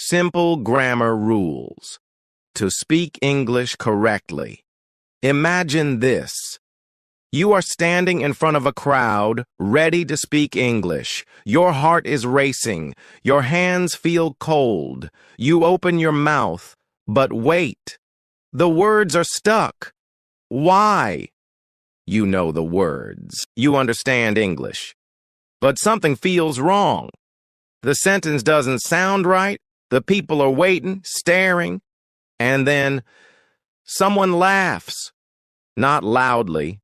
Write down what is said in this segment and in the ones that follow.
Simple grammar rules to speak English correctly. Imagine this. You are standing in front of a crowd, ready to speak English. Your heart is racing. Your hands feel cold. You open your mouth, but wait. The words are stuck. Why? You know the words. You understand English. But something feels wrong. The sentence doesn't sound right. The people are waiting, staring, and then someone laughs. Not loudly,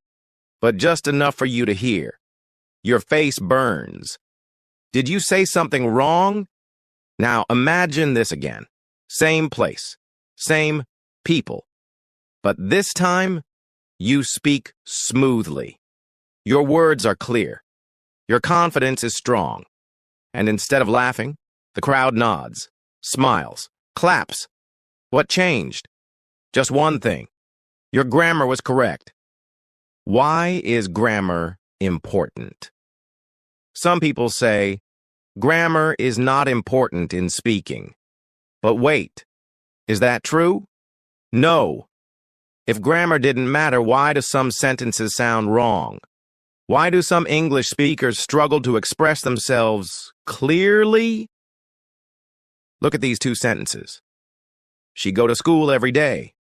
but just enough for you to hear. Your face burns. Did you say something wrong? Now imagine this again. Same place, same people. But this time, you speak smoothly. Your words are clear. Your confidence is strong. And instead of laughing, the crowd nods, smiles, claps. What changed? Just one thing. Your grammar was correct. Why is grammar important? Some people say, grammar is not important in speaking. But wait, is that true? No. If grammar didn't matter, why do some sentences sound wrong? Why do some English speakers struggle to express themselves clearly? Look at these two sentences. She go to school every day.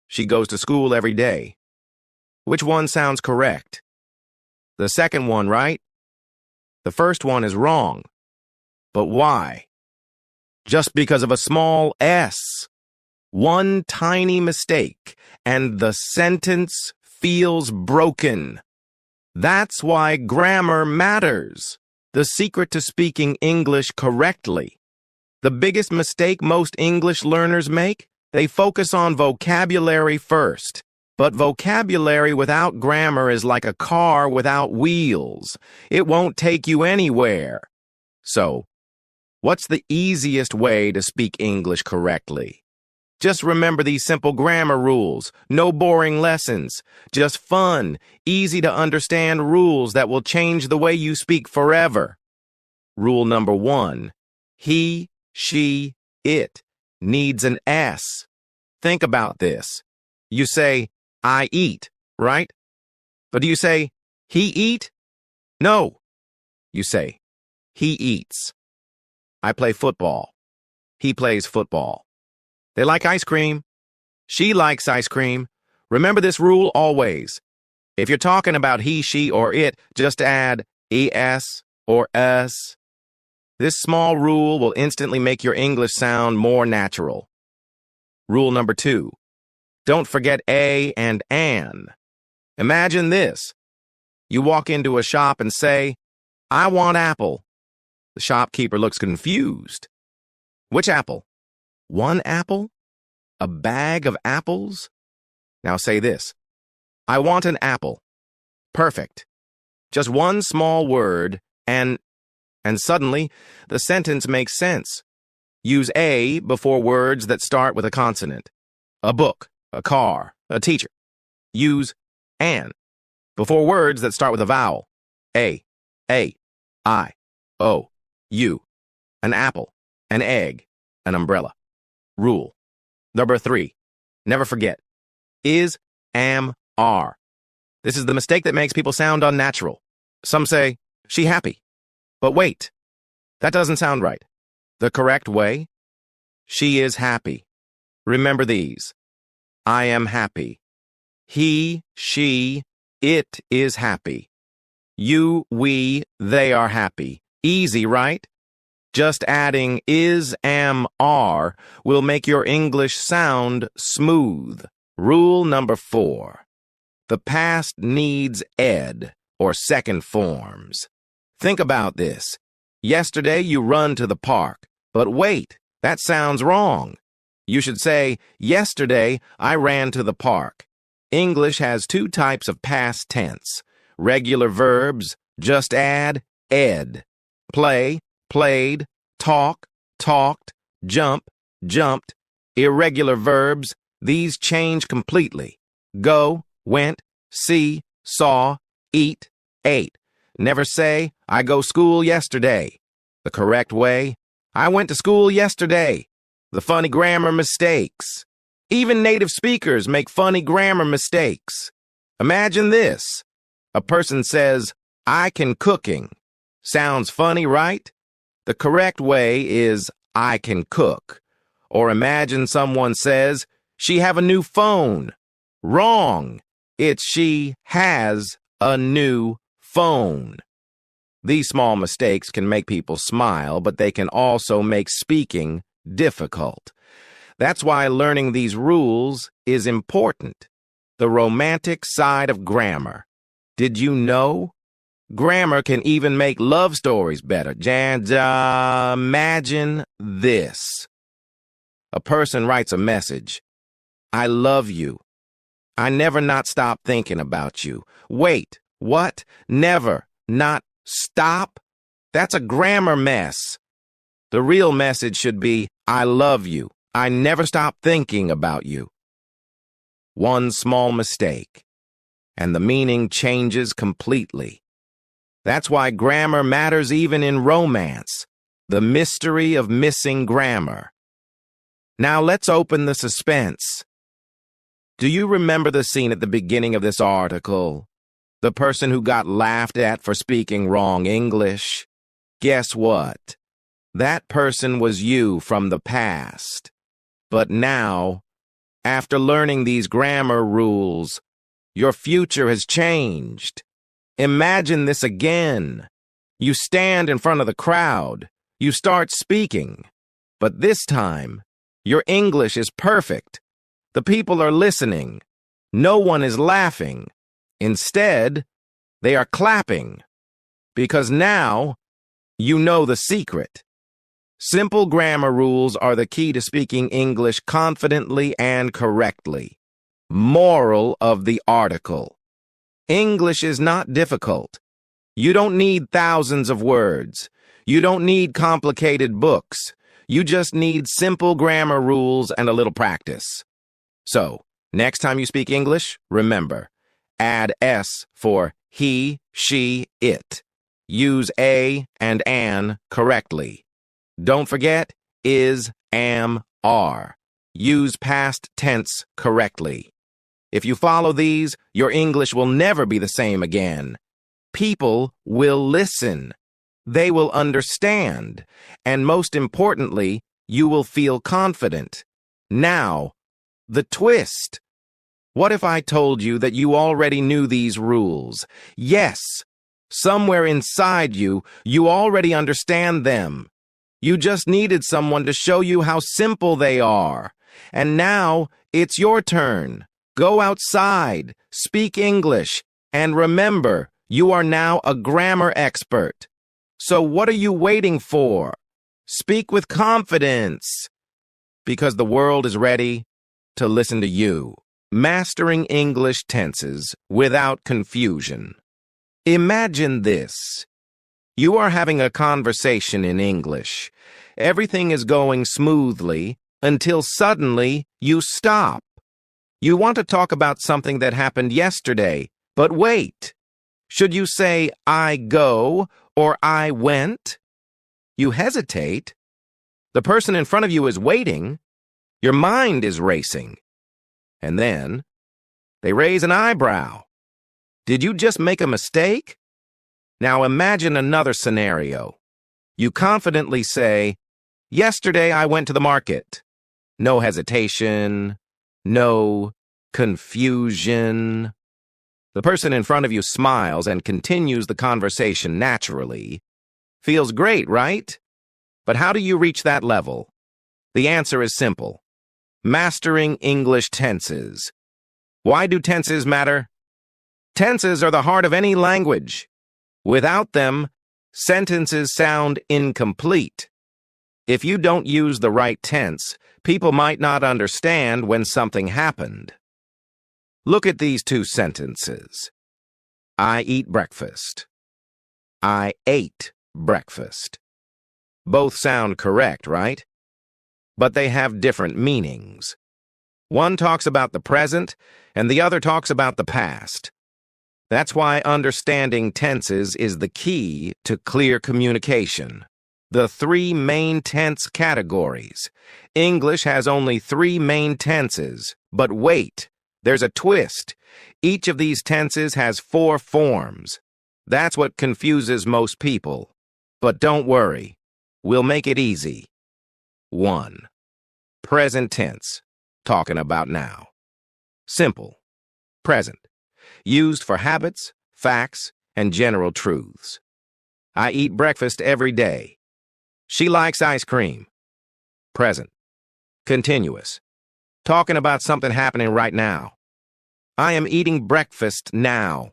She goes to school every day. Which one sounds correct? The second one, right? The first one is wrong. But why? Just because of a small s. One tiny mistake, and the sentence feels broken. That's why grammar matters. The secret to speaking English correctly. The biggest mistake most English learners make? They focus on vocabulary first. But vocabulary without grammar is like a car without wheels. It won't take you anywhere. So, what's the easiest way to speak English correctly? Just remember these simple grammar rules. No boring lessons. Just fun, easy to understand rules that will change the way you speak forever. Rule number 1. He, she, it needs an S. Think about this. You say, I eat, right? But do you say, he eat? No. You say, he eats. I play football. He plays football. They like ice cream. She likes ice cream. Remember this rule always. If you're talking about he, she, or it, just add es or s. This small rule will instantly make your English sound more natural. Rule number 2. Don't forget a and an. Imagine this. You walk into a shop and say, I want apple. The shopkeeper looks confused. Which apple? One apple? A bag of apples? Now say this. I want an apple. Perfect. Just one small word, and suddenly the sentence makes sense. Use a before words that start with a consonant. A book, a car, a teacher. Use an before words that start with a vowel. A, I, o, u. An apple, an egg, an umbrella. Rule. Number 3. Never forget. Is, am, are. This is the mistake that makes people sound unnatural. Some say, she happy. But wait, that doesn't sound right. The correct way? She is happy. Remember these. I am happy. He, she, it is happy. You, we, they are happy. Easy, right? Just adding is, am, are will make your English sound smooth. Rule number 4. The past needs ed, or second forms. Think about this. Yesterday you run to the park, but wait, that sounds wrong. You should say, yesterday I ran to the park. English has 2 types of past tense. Regular verbs, just add ed. Play, played, talk, talked, jump, jumped. Irregular verbs, these change completely. Go, went, see, saw, eat, ate. Never say, I go school yesterday. The correct way, I went to school yesterday. the funny grammar mistakes. Even native speakers make funny grammar mistakes. Imagine this. A person says, "I can cooking." Sounds funny, right? The correct way is, "I can cook." Or imagine someone says, "She have a new phone." Wrong. It's "she has a new phone." These small mistakes can make people smile, but they can also make speaking difficult. That's why learning these rules is important. The romantic side of grammar. Did you know? Grammar can even make love stories better. Imagine this. A person writes a message. "I love you. I never not stop thinking about you." Wait, what? Never not stop? That's a grammar mess. The real message should be, "I love you. I never stop thinking about you." One small mistake, and the meaning changes completely. That's why grammar matters even in romance, the mystery of missing grammar. Now let's open the suspense. Do you remember the scene at the beginning of this article? The person who got laughed at for speaking wrong English? Guess what? That person was you from the past. But now, after learning these grammar rules, your future has changed. Imagine this again. You stand in front of the crowd. You start speaking. But this time, your English is perfect. The people are listening. No one is laughing. Instead, they are clapping. Because now, you know the secret. Simple grammar rules are the key to speaking English confidently and correctly. Moral of the article. English is not difficult. You don't need thousands of words. You don't need complicated books. You just need simple grammar rules and a little practice. So, next time you speak English, remember, add S for he, she, it. Use a and an correctly. Don't forget is, am, are. Use past tense correctly. If you follow these, your English will never be the same again. People will listen. They will understand. And most importantly, you will feel confident. Now, the twist. What if I told you that you already knew these rules? Yes, somewhere inside you, you already understand them. You just needed someone to show you how simple they are. And now, it's your turn. Go outside, speak English, and remember, you are now a grammar expert. So what are you waiting for? Speak with confidence. Because the world is ready to listen to you. Mastering English tenses without confusion. Imagine this. You are having a conversation in English. Everything is going smoothly until suddenly you stop. You want to talk about something that happened yesterday, but wait. Should you say, "I go," or "I went"? You hesitate. The person in front of you is waiting. Your mind is racing. And then, they raise an eyebrow. Did you just make a mistake? Now imagine another scenario. You confidently say, "Yesterday I went to the market." No hesitation, no confusion. The person in front of you smiles and continues the conversation naturally. Feels great, right? But how do you reach that level? The answer is simple. Mastering English tenses. Why do tenses matter? Tenses are the heart of any language. Without them, sentences sound incomplete. If you don't use the right tense, people might not understand when something happened. Look at these two sentences. I eat breakfast. I ate breakfast. Both sound correct, right? But they have different meanings. One talks about the present, and the other talks about the past. That's why understanding tenses is the key to clear communication. The three main tense categories. English has only three main tenses, but wait, there's a twist. Each of these tenses has four forms. That's what confuses most people. But don't worry, we'll make it easy. 1. Present tense, talking about now. Simple. Present. Used for habits, facts, and general truths. I eat breakfast every day. She likes ice cream. Present. Continuous. Talking about something happening right now. I am eating breakfast now.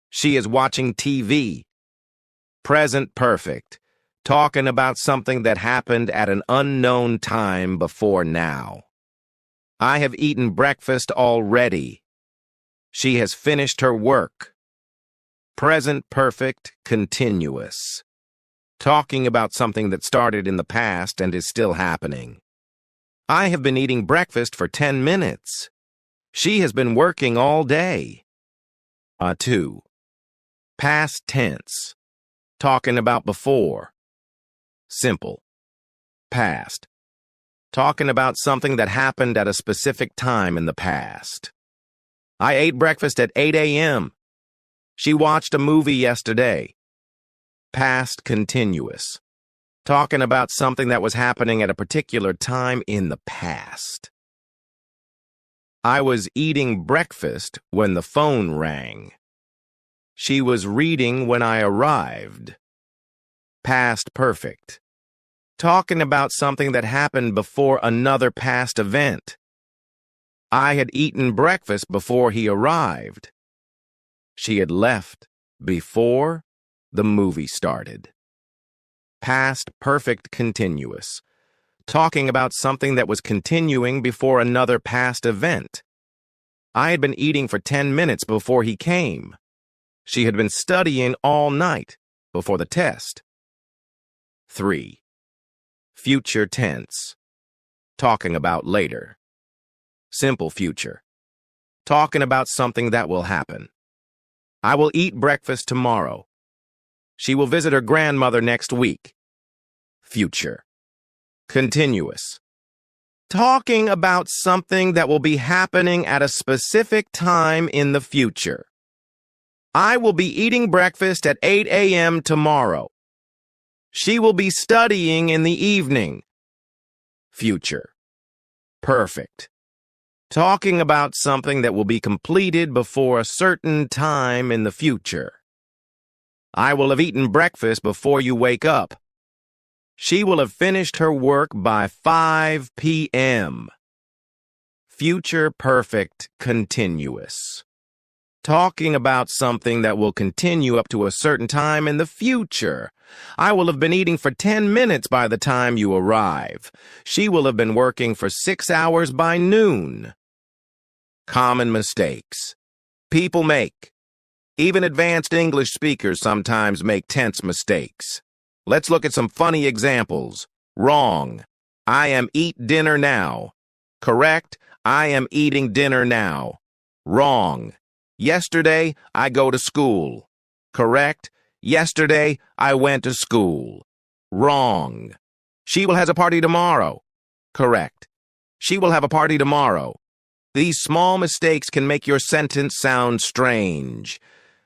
She is watching TV. Present perfect. Talking about something that happened at an unknown time before now. I have eaten breakfast already. She has finished her work. Present perfect continuous. Talking about something that started in the past and is still happening. I have been eating breakfast for 10 minutes. She has been working all day. 2. Past tense. Talking about before. Simple. Past. Talking about something that happened at a specific time in the past. I ate breakfast at 8 a.m. She watched a movie yesterday. Past continuous. Talking about something that was happening at a particular time in the past. I was eating breakfast when the phone rang. She was reading when I arrived. Past perfect. Talking about something that happened before another past event. I had eaten breakfast before he arrived. She had left before the movie started. Past perfect continuous. Talking about something that was continuing before another past event. I had been eating for 10 minutes before he came. She had been studying all night before the test. 3. Future tense. Talking about later. Simple future. Talking about something that will happen. I will eat breakfast tomorrow. She will visit her grandmother next week. Future. Continuous. Talking about something that will be happening at a specific time in the future. I will be eating breakfast at 8 a.m. tomorrow. She will be studying in the evening. Future. Perfect. Talking about something that will be completed before a certain time in the future. I will have eaten breakfast before you wake up. She will have finished her work by 5 p.m. Future perfect continuous. Talking about something that will continue up to a certain time in the future. I will have been eating for 10 minutes by the time you arrive. She will have been working for 6 hours by noon. Common mistakes. People make. Even advanced English speakers sometimes make tense mistakes. Let's look at some funny examples. Wrong. I am eat dinner now. Correct. I am eating dinner now. Wrong. Yesterday, I go to school. Correct. Yesterday, I went to school. Wrong. She will have a party tomorrow. Correct. She will have a party tomorrow. These small mistakes can make your sentence sound strange.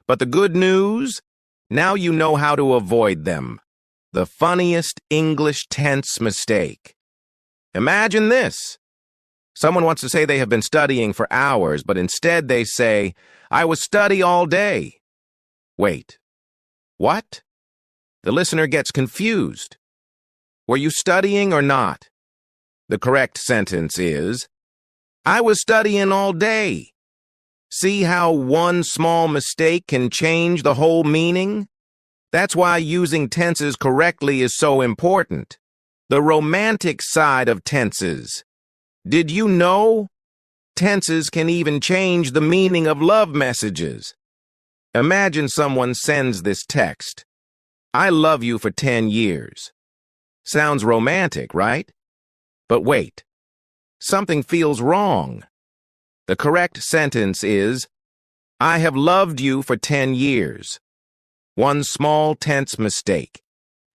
But the good news? Now you know how to avoid them. The funniest English tense mistake. Imagine this. Someone wants to say they have been studying for hours, but instead they say, I was study all day. Wait. What? The listener gets confused. Were you studying or not? The correct sentence is, I was studying all day. See how one small mistake can change the whole meaning? That's why using tenses correctly is so important. The romantic side of tenses. Did you know? Tenses can even change the meaning of love messages. Imagine someone sends this text. I love you for 10 years. Sounds romantic, right? But wait. Something feels wrong. The correct sentence is, I have loved you for 10 years. One small tense mistake.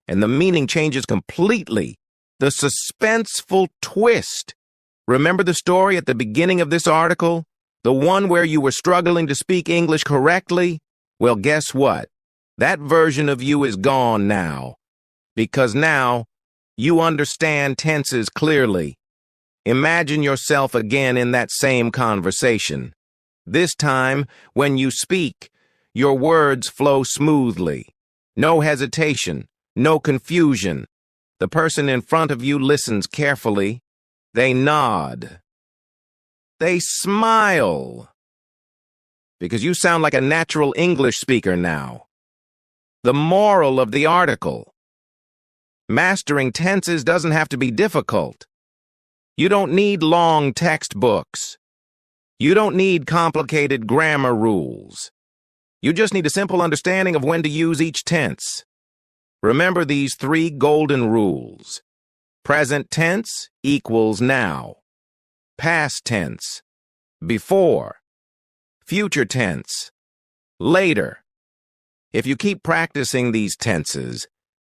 and the meaning changes completely. The suspenseful twist. Remember the story at the beginning of this article? The one where you were struggling to speak English correctly? Well, guess what? That version of you is gone now. Because now, you understand tenses clearly. Imagine yourself again in that same conversation. This time, when you speak, your words flow smoothly. No hesitation, no confusion. The person in front of you listens carefully. They nod. They smile. Because you sound like a natural English speaker now. The moral of the article. Mastering tenses doesn't have to be difficult. You don't need long textbooks. You don't need complicated grammar rules. You just need a simple understanding of when to use each tense. Remember these 3 golden rules. Present tense equals now. Past tense, before. Future tense, later. If you keep practicing these tenses,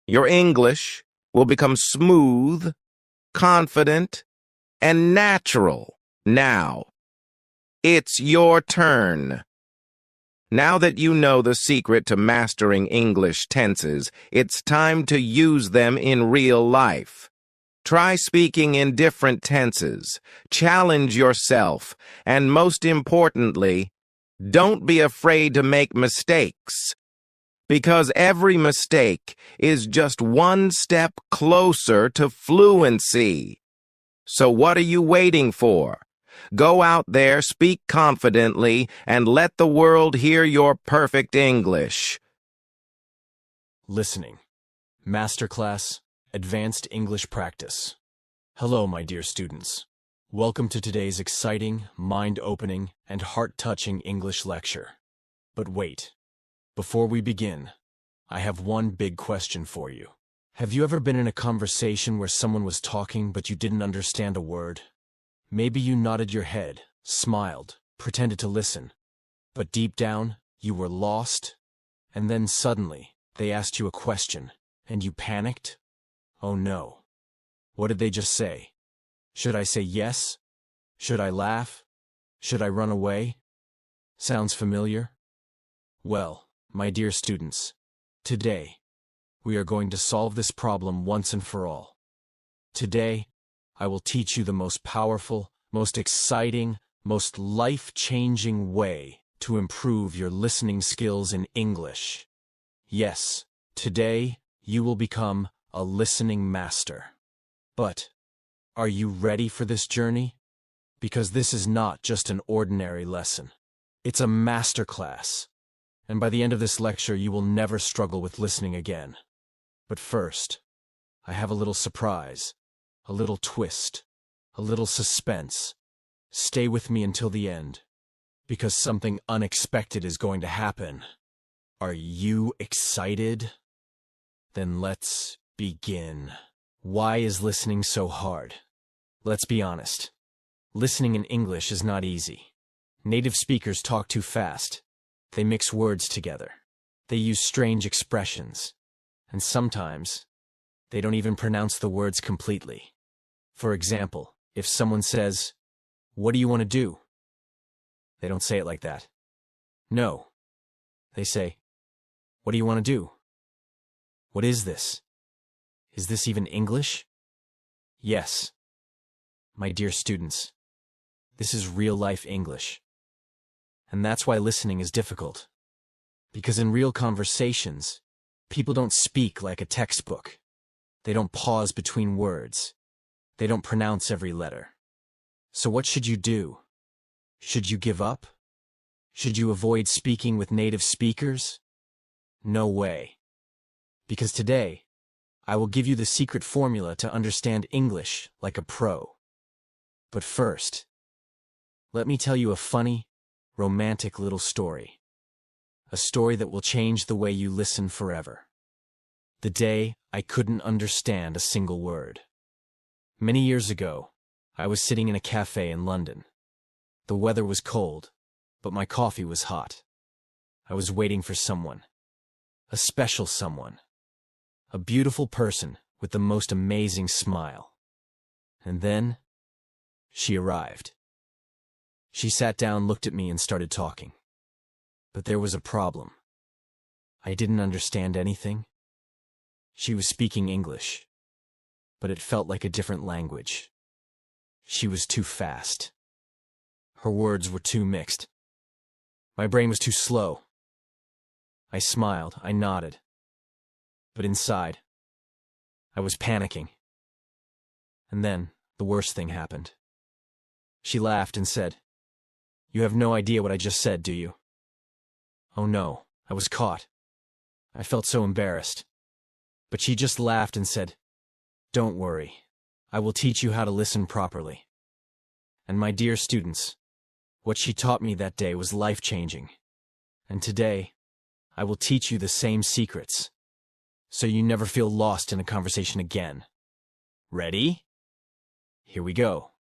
your English will become smooth, confident, and natural now. It's your turn. Now that you know the secret to mastering English tenses, it's time to use them in real life. Try speaking in different tenses, challenge yourself, and most importantly, don't be afraid to make mistakes. Because every mistake is just one step closer to fluency. So what are you waiting for? Go out there, speak confidently, and let the world hear your perfect English. Listening. Masterclass, Advanced English Practice. Hello, my dear students. Welcome to today's exciting, mind-opening, and heart-touching English lecture. But wait, before we begin, I have one big question for you. Have you ever been in a conversation where someone was talking but you didn't understand a word? Maybe you nodded your head, smiled, pretended to listen, but deep down, you were lost, and then suddenly, they asked you a question, and you panicked? Oh no. What did they just say? Should I say yes? Should I laugh? Should I run away? Sounds familiar? Well, my dear students, today, we are going to solve this problem once and for all. Today, I will teach you the most powerful, most exciting, most life-changing way to improve your listening skills in English. Yes, today, you will become a listening master. But, are you ready for this journey? Because this is not just an ordinary lesson. It's a masterclass. And by the end of this lecture, you will never struggle with listening again. But first, I have a little surprise, a little twist, a little suspense. Stay with me until the end, because something unexpected is going to happen. Are you excited? Then let's begin. Why is listening so hard? Let's be honest. Listening in English is not easy. Native speakers talk too fast. They mix words together. They use strange expressions. And sometimes, they don't even pronounce the words completely. For example, if someone says, "What do you want to do?" They don't say it like that. No. They say, "What do you want to do?" What is this? Is this even English? Yes. My dear students, this is real-life English. And that's why listening is difficult. Because in real conversations, people don't speak like a textbook. They don't pause between words. They don't pronounce every letter. So what should you do? Should you give up? Should you avoid speaking with native speakers? No way. Because today, I will give you the secret formula to understand English like a pro. But first, let me tell you a funny, romantic little story. A story that will change the way you listen forever. The day I couldn't understand a single word. Many years ago, I was sitting in a cafe in London. The weather was cold, but my coffee was hot. I was waiting for someone. A special someone. A beautiful person with the most amazing smile. And then, she arrived. She sat down, looked at me, and started talking. But there was a problem. I didn't understand anything. She was speaking English, but it felt like a different language. She was too fast. Her words were too mixed. My brain was too slow. I smiled, I nodded. But inside, I was panicking. And then, the worst thing happened. She laughed and said, "You have no idea what I just said, do you?" Oh no, I was caught. I felt so embarrassed. But she just laughed and said, "Don't worry. I will teach you how to listen properly." And my dear students, what she taught me that day was life-changing. And today, I will teach you the same secrets, so you never feel lost in a conversation again. Ready? Here we go.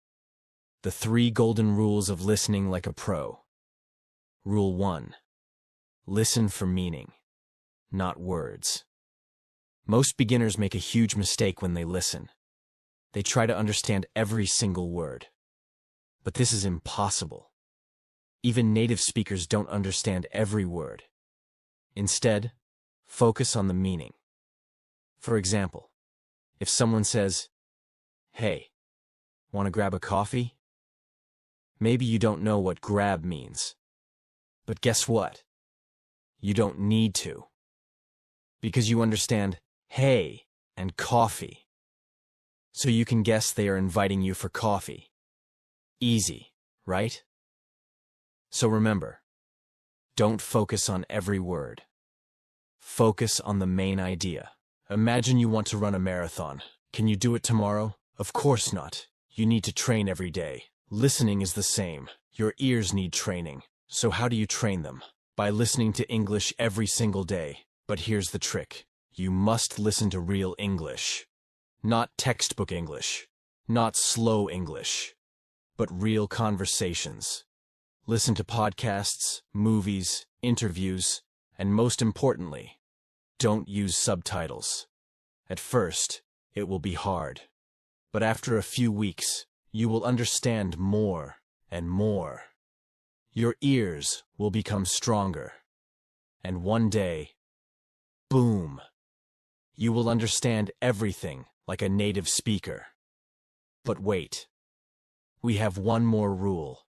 The 3 golden rules of listening like a pro. Rule 1. Listen for meaning, not words. Most beginners make a huge mistake when they listen. They try to understand every single word. But this is impossible. Even native speakers don't understand every word. Instead, focus on the meaning. For example, if someone says, "Hey, want to grab a coffee?" Maybe you don't know what grab means. But guess what? You don't need to. Because you understand hey and coffee. So you can guess they are inviting you for coffee. Easy, right? So remember, don't focus on every word. Focus on the main idea. Imagine you want to run a marathon. Can you do it tomorrow? Of course not. You need to train every day. Listening is the same. Your ears need training. So how do you train them? By listening to English every single day. But here's the trick. You must listen to real English. Not textbook English. Not slow English. But real conversations. Listen to podcasts, movies, interviews, and most importantly, don't use subtitles. At first, it will be hard. But after a few weeks, you will understand more and more. Your ears will become stronger. And one day, boom, you will understand everything like a native speaker. But wait, we have one more rule.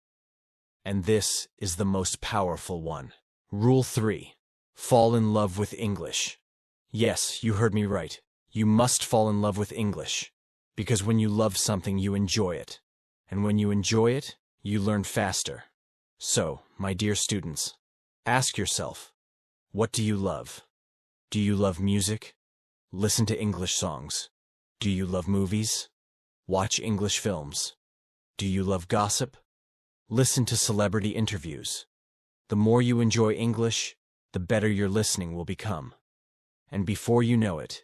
And this is the most powerful one. Rule 3. Fall in love with English. Yes, you heard me right. You must fall in love with English. Because when you love something, you enjoy it. And when you enjoy it, you learn faster. So, my dear students, ask yourself, what do you love? Do you love music? Listen to English songs. Do you love movies? Watch English films. Do you love gossip? Listen to celebrity interviews. The more you enjoy English, the better your listening will become. And before you know it,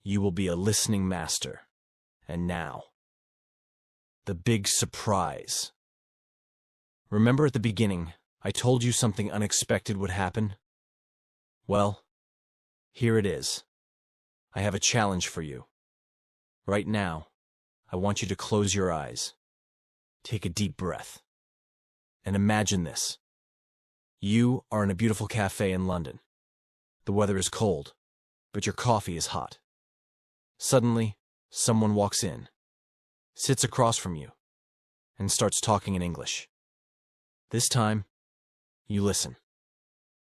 you will be a listening master. And now, the big surprise. Remember at the beginning, I told you something unexpected would happen? Well, here it is. I have a challenge for you. Right now, I want you to close your eyes. Take a deep breath. And imagine this. You are in a beautiful cafe in London. The weather is cold, but your coffee is hot. Suddenly, someone walks in, sits across from you, and starts talking in English. This time, you listen.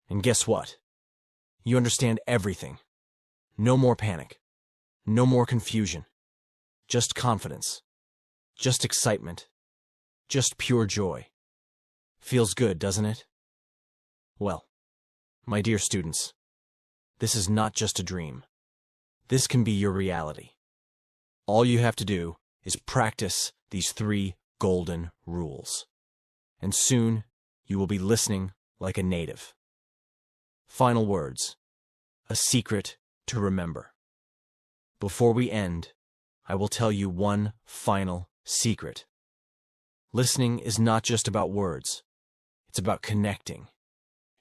And guess what? You understand everything. No more panic. No more confusion. Just confidence. Just excitement. Just pure joy. Feels good, doesn't it? Well, my dear students, this is not just a dream. This can be your reality. All you have to do is practice these 3 golden rules. And soon, you will be listening like a native. Final words. A secret to remember. Before we end, I will tell you one final secret. Listening is not just about words. It's about connecting.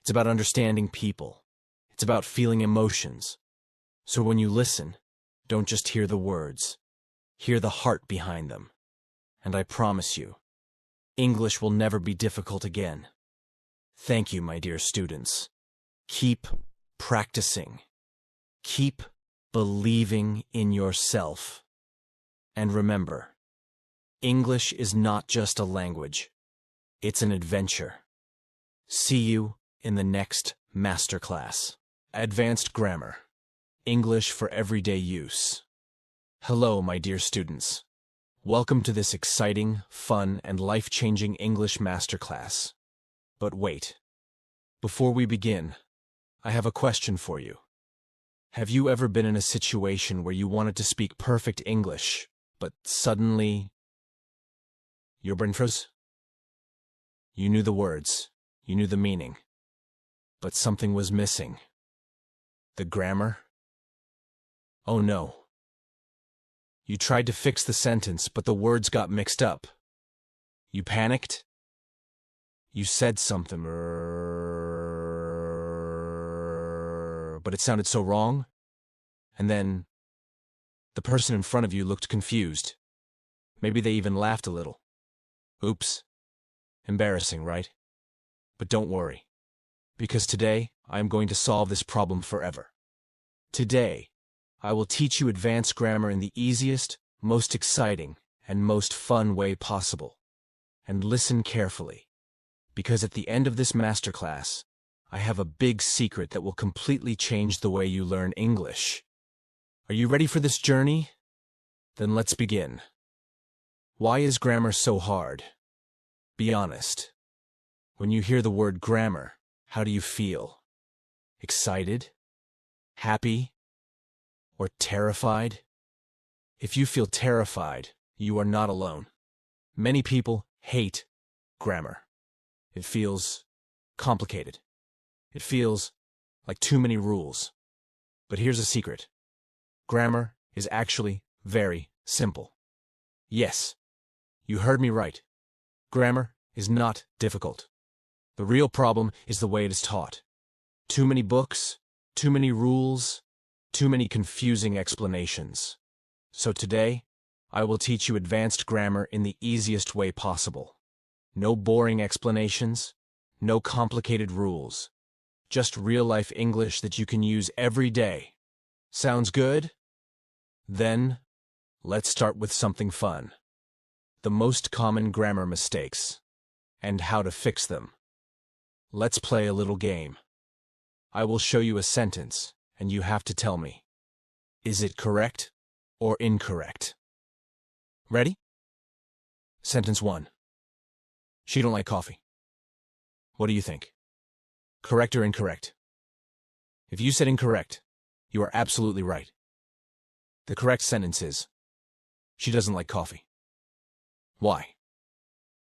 It's about understanding people. It's about feeling emotions. So when you listen, don't just hear the words. Hear the heart behind them. And I promise you, English will never be difficult again. Thank you, my dear students. Keep practicing. Keep believing in yourself. And remember, English is not just a language. It's an adventure. See you in the next masterclass. Advanced Grammar. English for everyday use. Hello, my dear students. Welcome to this exciting, fun, and life-changing English masterclass. But wait. Before we begin, I have a question for you. Have you ever been in a situation where you wanted to speak perfect English, but suddenly your brain froze? You knew the words, you knew the meaning, but something was missing. The grammar? Oh no. You tried to fix the sentence, but the words got mixed up. You panicked? You said something, but it sounded so wrong. And then the person in front of you looked confused. Maybe they even laughed a little. Oops. Embarrassing, right? But don't worry, because today I am going to solve this problem forever. Today, I will teach you advanced grammar in the easiest, most exciting, and most fun way possible. And listen carefully, because at the end of this masterclass, I have a big secret that will completely change the way you learn English. Are you ready for this journey? Then let's begin. Why is grammar so hard? Be honest. When you hear the word grammar, how do you feel? Excited? Happy? Or terrified? If you feel terrified, you are not alone. Many people hate grammar. It feels complicated. It feels like too many rules. But here's a secret. Grammar is actually very simple. Yes, you heard me right. Grammar is not difficult. The real problem is the way it is taught. Too many books, too many rules, too many confusing explanations. So today, I will teach you advanced grammar in the easiest way possible. No boring explanations, no complicated rules. Just real-life English that you can use every day. Sounds good? Then, let's start with something fun. The most common grammar mistakes, and how to fix them. Let's play a little game. I will show you a sentence, and you have to tell me, is it correct or incorrect? Ready? Sentence 1. She don't like coffee. What do you think? Correct or incorrect? If you said incorrect, you are absolutely right. The correct sentence is, she doesn't like coffee. Why?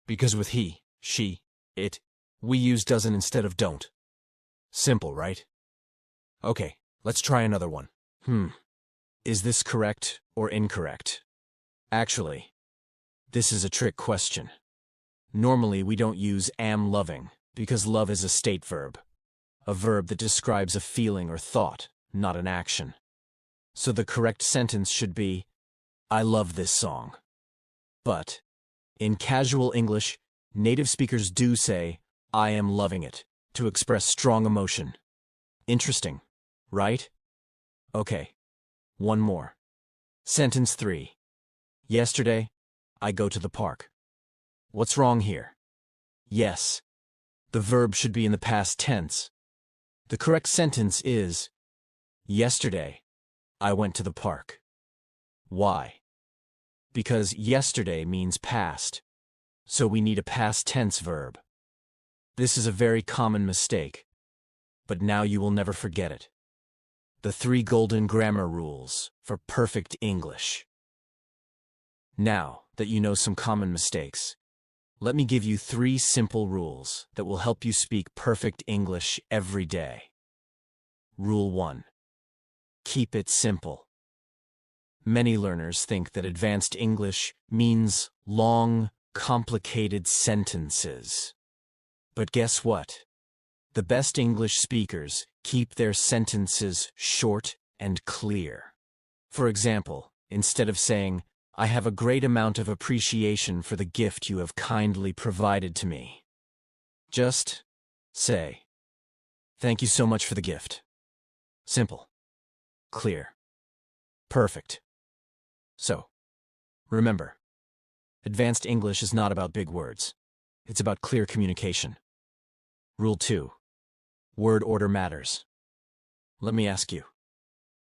Because with he, she, it, we use doesn't instead of don't. Simple, right? Okay, let's try another one. Is this correct or incorrect? Actually, this is a trick question. Normally, we don't use am loving because love is a state verb, a verb that describes a feeling or thought, not an action. So the correct sentence should be, I love this song. But in casual English, native speakers do say, I am loving it, to express strong emotion. Interesting, right? Okay, one more. Sentence 3. Yesterday, I go to the park. What's wrong here? Yes, the verb should be in the past tense. The correct sentence is, yesterday, I went to the park. Why? Because yesterday means past, so we need a past tense verb. This is a very common mistake, but now you will never forget it. The 3 golden grammar rules for perfect English. Now that you know some common mistakes, let me give you 3 simple rules that will help you speak perfect English every day. Rule 1. Keep it simple. Many learners think that advanced English means long, complicated sentences. But guess what? The best English speakers keep their sentences short and clear. For example, instead of saying, "I have a great amount of appreciation for the gift you have kindly provided to me," just say, "Thank you so much for the gift." Simple. Clear. Perfect. So, remember, advanced English is not about big words. It's about clear communication. Rule 2. Word order matters. Let me ask you,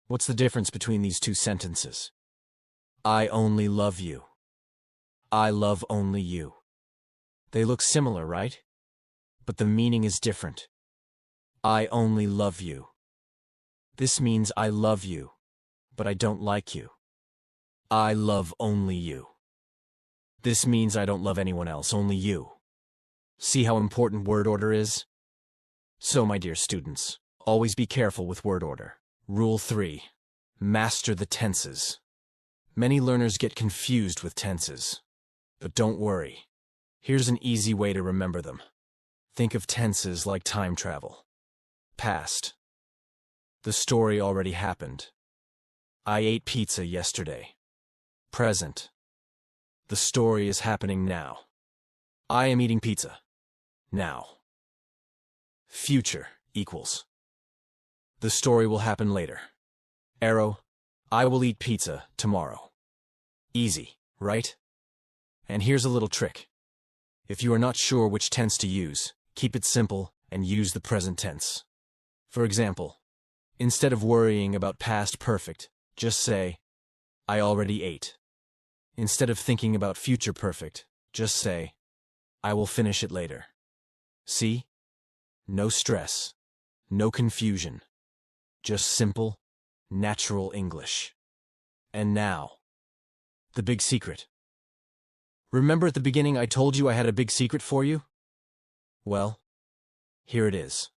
what's the difference between these two sentences? I only love you. I love only you. They look similar, right? But the meaning is different. I only love you. This means I love you, but I don't like you. I love only you. This means I don't love anyone else, only you. See how important word order is? So, my dear students, always be careful with word order. Rule 3. Master the tenses. Many learners get confused with tenses. But don't worry. Here's an easy way to remember them. Think of tenses like time travel. Past. The story already happened. I ate pizza yesterday. Present. The story is happening now. I am eating pizza. Now. Future equals. The story will happen later. Arrow. I will eat pizza tomorrow. Easy, right? And here's a little trick. If you are not sure which tense to use, keep it simple and use the present tense. For example, instead of worrying about past perfect, just say, I already ate. Instead of thinking about future perfect, just say, I will finish it later. See? No stress, no confusion, just simple, natural English. And now, the big secret. Remember at the beginning I told you I had a big secret for you? Well, here it is.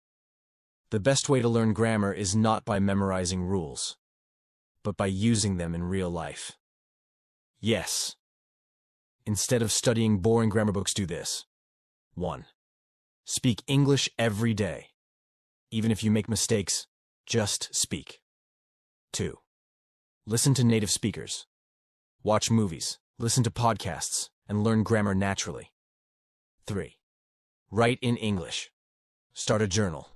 The best way to learn grammar is not by memorizing rules, but by using them in real life. Yes. Instead of studying boring grammar books, do this. 1. Speak English every day. Even if you make mistakes, just speak. 2. Listen to native speakers. Watch movies, listen to podcasts, and learn grammar naturally. 3. Write in English. Start a journal.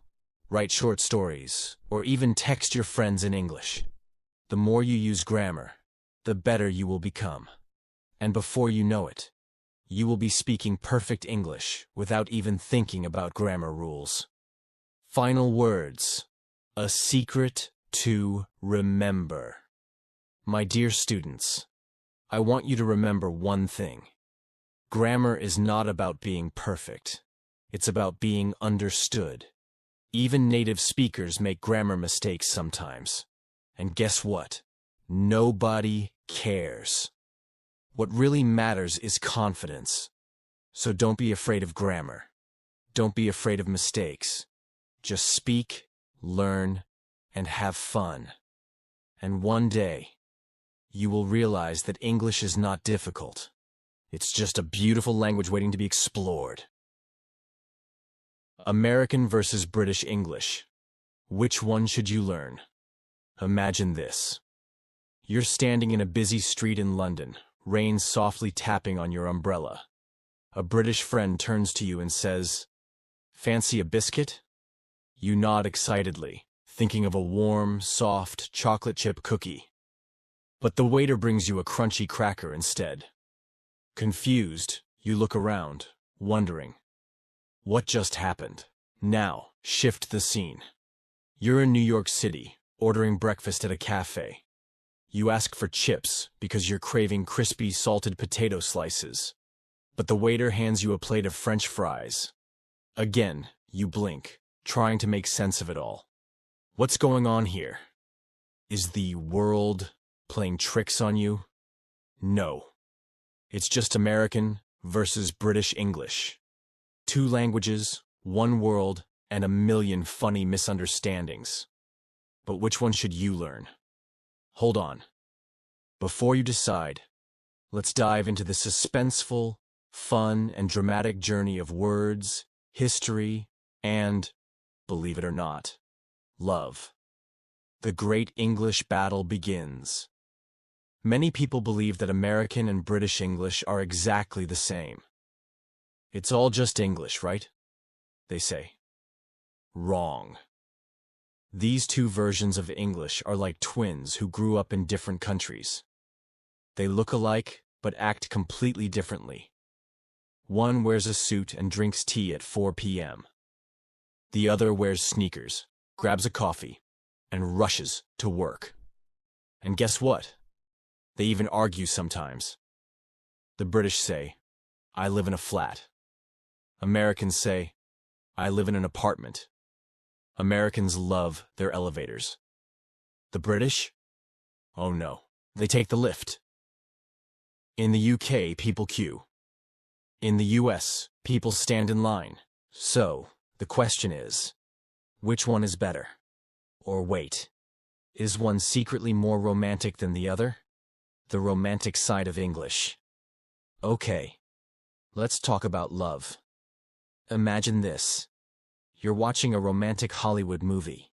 Write short stories, or even text your friends in English. The more you use grammar, the better you will become. And before you know it, you will be speaking perfect English without even thinking about grammar rules. Final words. A secret to remember. My dear students, I want you to remember one thing. Grammar is not about being perfect. It's about being understood. Even native speakers make grammar mistakes sometimes. And guess what? Nobody cares. What really matters is confidence. So don't be afraid of grammar. Don't be afraid of mistakes. Just speak, learn, and have fun. And one day, you will realize that English is not difficult. It's just a beautiful language waiting to be explored. American versus British English. Which one should you learn? Imagine this. You're standing in a busy street in London, rain softly tapping on your umbrella. A British friend turns to you and says, "Fancy a biscuit?" You nod excitedly, thinking of a warm, soft chocolate chip cookie. But the waiter brings you a crunchy cracker instead. Confused, you look around, wondering, what just happened? Now, shift the scene. You're in New York City, ordering breakfast at a cafe. You ask for chips because you're craving crispy salted potato slices. But the waiter hands you a plate of French fries. Again, you blink, trying to make sense of it all. What's going on here? Is the world playing tricks on you? No. It's just American versus British English. 2 languages, 1 world, and a million funny misunderstandings. But which one should you learn? Hold on. Before you decide, let's dive into the suspenseful, fun, and dramatic journey of words, history, and, believe it or not, love. the great English battle begins. Many people believe that American and British English are exactly the same. It's all just English, right? They say. Wrong. These two versions of English are like twins who grew up in different countries. They look alike, but act completely differently. One wears a suit and drinks tea at 4 p.m. The other wears sneakers, grabs a coffee, and rushes to work. And guess what? They even argue sometimes. The British say, "I live in a flat." Americans say, "I live in an apartment." Americans love their elevators. The British? Oh no, they take the lift. In the UK, people queue. In the US, people stand in line. So, the question is, which one is better? Or wait, is one secretly more romantic than the other? The romantic side of English. Okay, let's talk about love. Imagine this. You're watching a romantic Hollywood movie.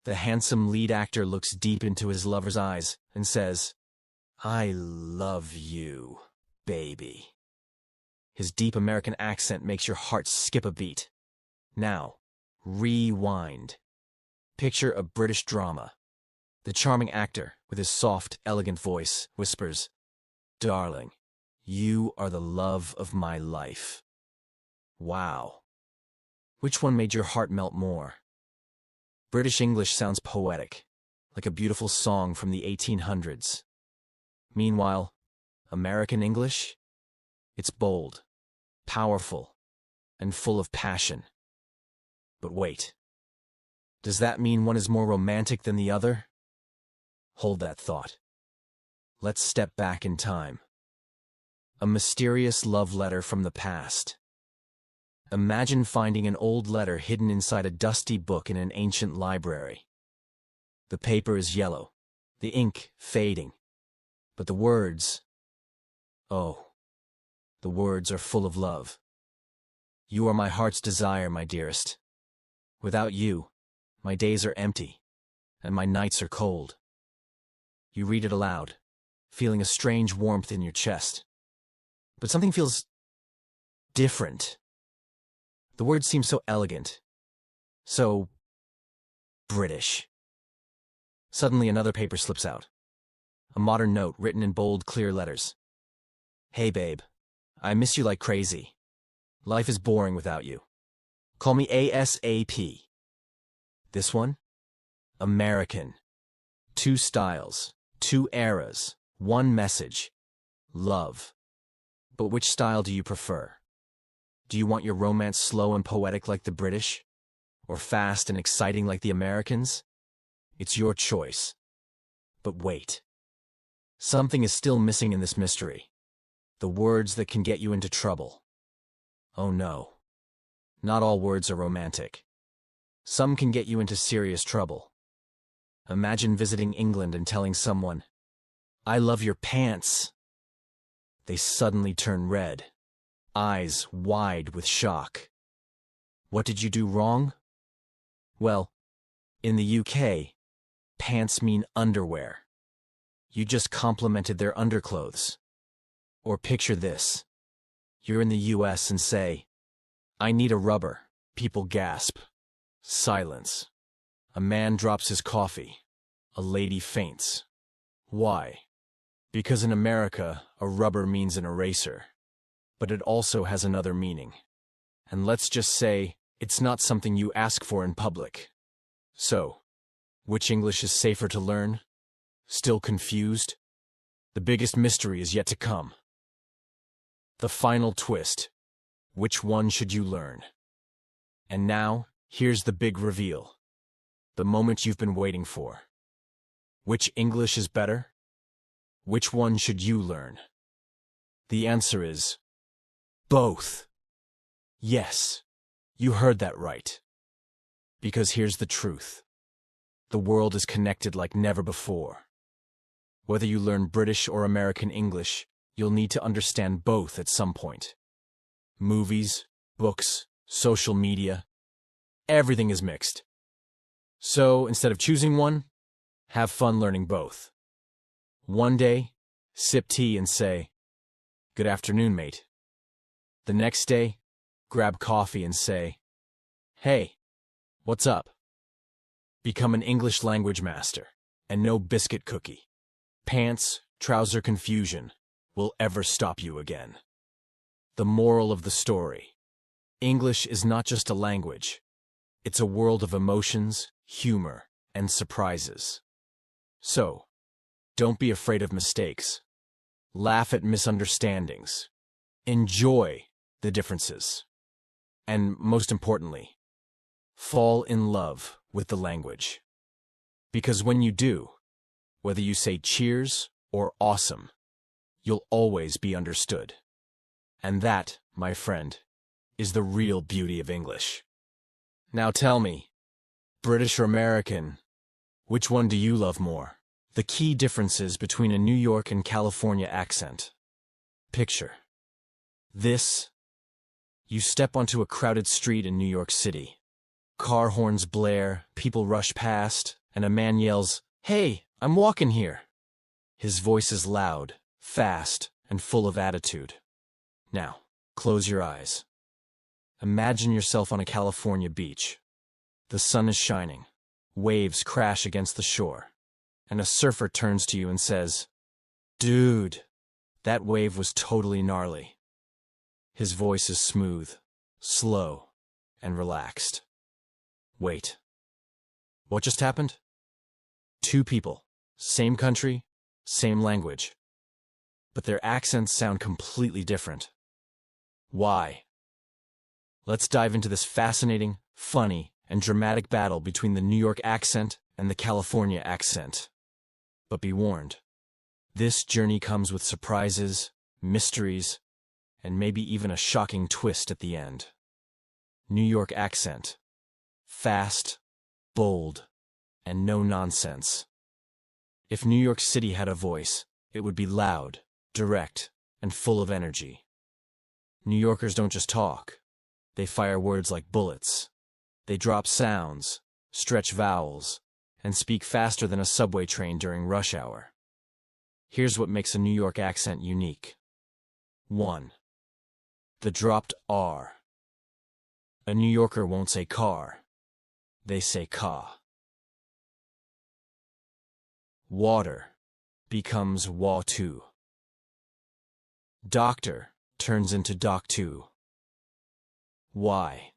The handsome lead actor looks deep into his lover's eyes and says, "I love you, baby." His deep American accent makes your heart skip a beat. Now, rewind. Picture a British drama. The charming actor, with his soft, elegant voice, whispers, "Darling, you are the love of my life." Wow. Which one made your heart melt more? British English sounds poetic, like a beautiful song from the 1800s. Meanwhile, American English? It's bold, powerful, and full of passion. But wait, does that mean one is more romantic than the other? Hold that thought. Let's step back in time. A mysterious love letter from the past. Imagine finding an old letter hidden inside a dusty book in an ancient library. The paper is yellow, the ink fading, but the words, oh, the words are full of love. "You are my heart's desire, my dearest. Without you, my days are empty, and my nights are cold." You read it aloud, feeling a strange warmth in your chest. But something feels different. The words seem so elegant, so British. Suddenly another paper slips out. A modern note written in bold, clear letters. "Hey babe, I miss you like crazy. Life is boring without you. Call me ASAP." This one? American. Two styles, two eras, one message. Love. But which style do you prefer? Do you want your romance slow and poetic like the British? Or fast and exciting like the Americans? It's your choice. But wait. Something is still missing in this mystery. The words that can get you into trouble. Oh no. Not all words are romantic. Some can get you into serious trouble. Imagine visiting England and telling someone, "I love your pants." They suddenly turn red, eyes wide with shock. What did you do wrong? Well, in the UK, pants mean underwear. You just complimented their underclothes. Or picture this. You're in the US and say, "I need a rubber." People gasp. Silence. A man drops his coffee. A lady faints. Why? Because in America, a rubber means an eraser. But it also has another meaning. And let's just say, it's not something you ask for in public. So, which English is safer to learn? Still confused? The biggest mystery is yet to come. The final twist. Which one should you learn? And now, here's the big reveal. The moment you've been waiting for. Which English is better? Which one should you learn? The answer is both. Yes, you heard that right. Because here's the truth. The world is connected like never before. Whether you learn British or American English, you'll need to understand both at some point. Movies, books, social media, everything is mixed. So instead of choosing one, Have fun learning both. One day, sip tea and say, "Good afternoon, mate." The next day, grab coffee and say, "Hey, what's up?" Become an English language master, and no biscuit cookie, pants, trouser confusion will ever stop you again. The moral of the story: English is not just a language. It's a world of emotions, humor, and surprises. So, don't be afraid of mistakes. Laugh at misunderstandings. Enjoy the differences. And most importantly, fall in love with the language. Because when you do, whether you say cheers or awesome, you'll always be understood. And that, my friend, is the real beauty of English. Now tell me, British or American, which one do you love more? The key differences between a New York and California accent. Picture this. You step onto a crowded street in New York City. Car horns blare, people rush past, and a man yells, "Hey, I'm walking here." His voice is loud, fast, and full of attitude. Now, close your eyes. Imagine yourself on a California beach. The sun is shining, waves crash against the shore, and a surfer turns to you and says, "Dude, that wave was totally gnarly." His voice is smooth, slow, and relaxed. Wait. What just happened? Two people, same country, same language, but their accents sound completely different. Why? Let's dive into this fascinating, funny, and dramatic battle between the New York accent and the California accent. But be warned, this journey comes with surprises, mysteries, and maybe even a shocking twist at the end. New York accent. Fast, bold, and no nonsense. If New York City had a voice, it would be loud, direct, and full of energy. New Yorkers don't just talk. They fire words like bullets. They drop sounds, stretch vowels, and speak faster than a subway train during rush hour. Here's what makes a New York accent unique. 1. The dropped R. A New Yorker won't say car. They say ka. Water becomes wa-tu. Doctor turns into doc-tu. Why?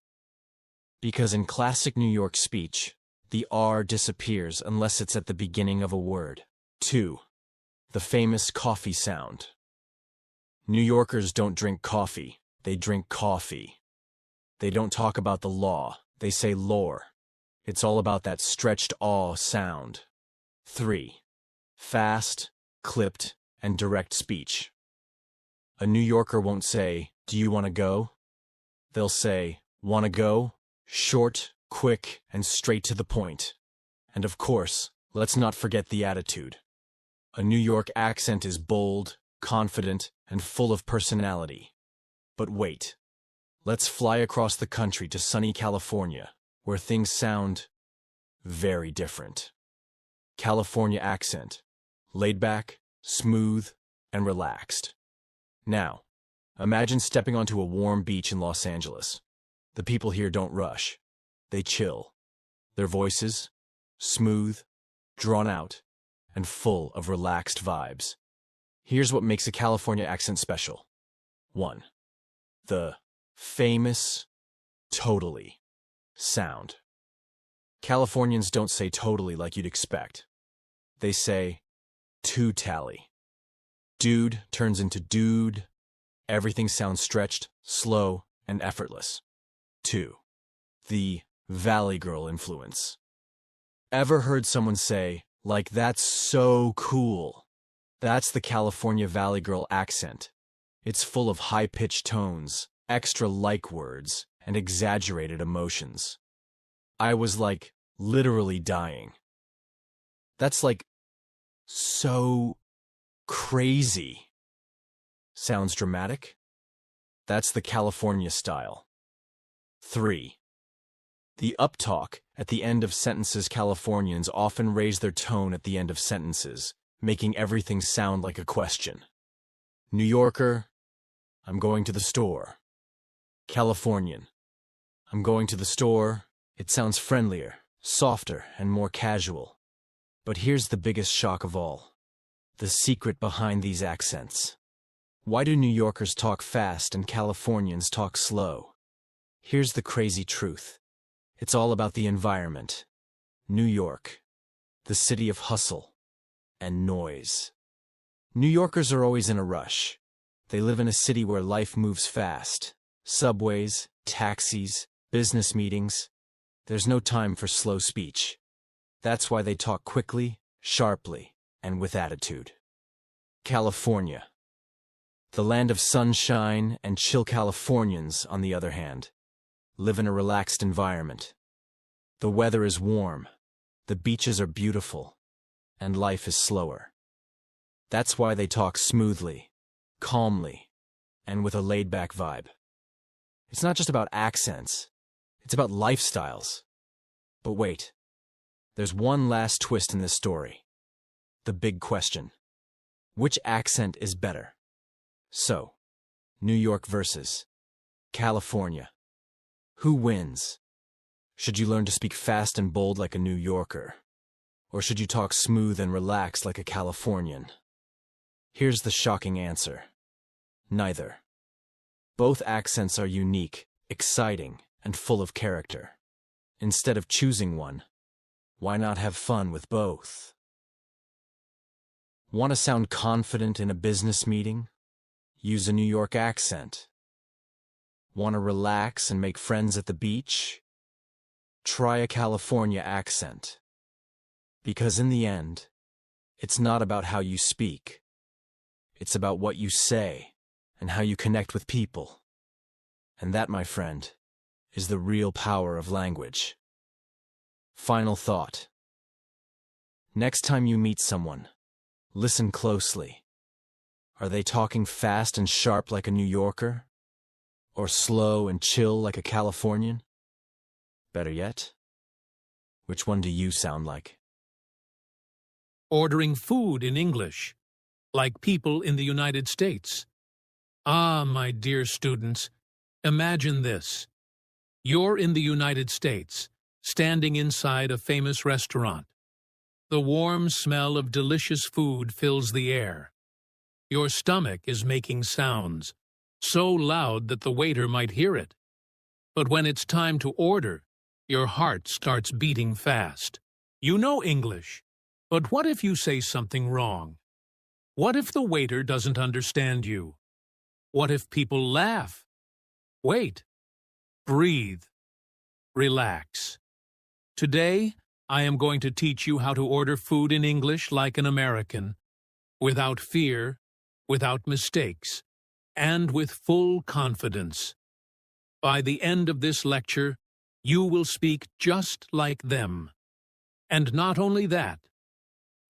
Because in classic New York speech, the R disappears unless it's at the beginning of a word. 2. The famous coffee sound. New Yorkers don't drink coffee, they drink coffee. They don't talk about the law, they say lore. It's all about that stretched aw sound. 3. Fast, clipped, and direct speech. A New Yorker won't say, "Do you want to go?" They'll say, "Want to go?" Short, quick, and straight to the point. And of course, let's not forget the attitude. A New York accent is bold, confident, and full of personality. But wait, let's fly across the country to sunny California, where things sound very different. California accent, laid back, smooth, and relaxed. Now, imagine stepping onto a warm beach in Los Angeles. The people here don't rush. They chill. Their voices, smooth, drawn out, and full of relaxed vibes. Here's what makes a California accent special. 1. The famous totally sound. Californians don't say totally like you'd expect. They say too-tally. Dude turns into dude. Everything sounds stretched, slow, and effortless. 2. The Valley Girl influence. Ever heard someone say, like, "That's so cool"? That's the California Valley Girl accent. It's full of high-pitched tones, extra like words, and exaggerated emotions. I was like, literally dying. That's like, so crazy. Sounds dramatic? That's the California style. 3. The uptalk At the end of sentences, Californians often raise their tone at the end of sentences, making everything sound like a question. New Yorker, I'm going to the store. Californian, I'm going to the store. It sounds friendlier, softer, and more casual. But here's the biggest shock of all. The secret behind these accents. Why do New Yorkers talk fast and Californians talk slow? Here's the crazy truth. It's all about the environment. New York, the city of hustle and noise. New Yorkers are always in a rush. They live in a city where life moves fast. Subways, taxis, business meetings. There's no time for slow speech. That's why they talk quickly, sharply, and with attitude. California. The land of sunshine and chill Californians, on the other hand, live in a relaxed environment. The weather is warm, the beaches are beautiful, and life is slower. That's why they talk smoothly, calmly, and with a laid-back vibe. It's not just about accents, it's about lifestyles. But wait, there's one last twist in this story. The big question. Which accent is better? So, New York versus California. Who wins? Should you learn to speak fast and bold like a New Yorker? Or should you talk smooth and relaxed like a Californian? Here's the shocking answer. Neither. Both accents are unique, exciting, and full of character. Instead of choosing one, why not have fun with both? Want to sound confident in a business meeting? Use a New York accent. Want to relax and make friends at the beach? Try a California accent. Because in the end, it's not about how you speak. It's about what you say and how you connect with people. And that, my friend, is the real power of language. Final thought. Next time you meet someone, listen closely. Are they talking fast and sharp like a New Yorker? Or slow and chill like a Californian? Better yet, which one do you sound like? Ordering food in English, like people in the United States. Ah, my dear students, imagine this. You're in the United States, standing inside a famous restaurant. The warm smell of delicious food fills the air. Your stomach is making sounds, so loud that the waiter might hear it. But when it's time to order, your heart starts beating fast. You know English, but what if you say something wrong? What if the waiter doesn't understand you? What if people laugh? Wait. Breathe. Relax. Today, I am going to teach you how to order food in English like an American, without fear, without mistakes, and with full confidence. By the end of this lecture, you will speak just like them. And not only that,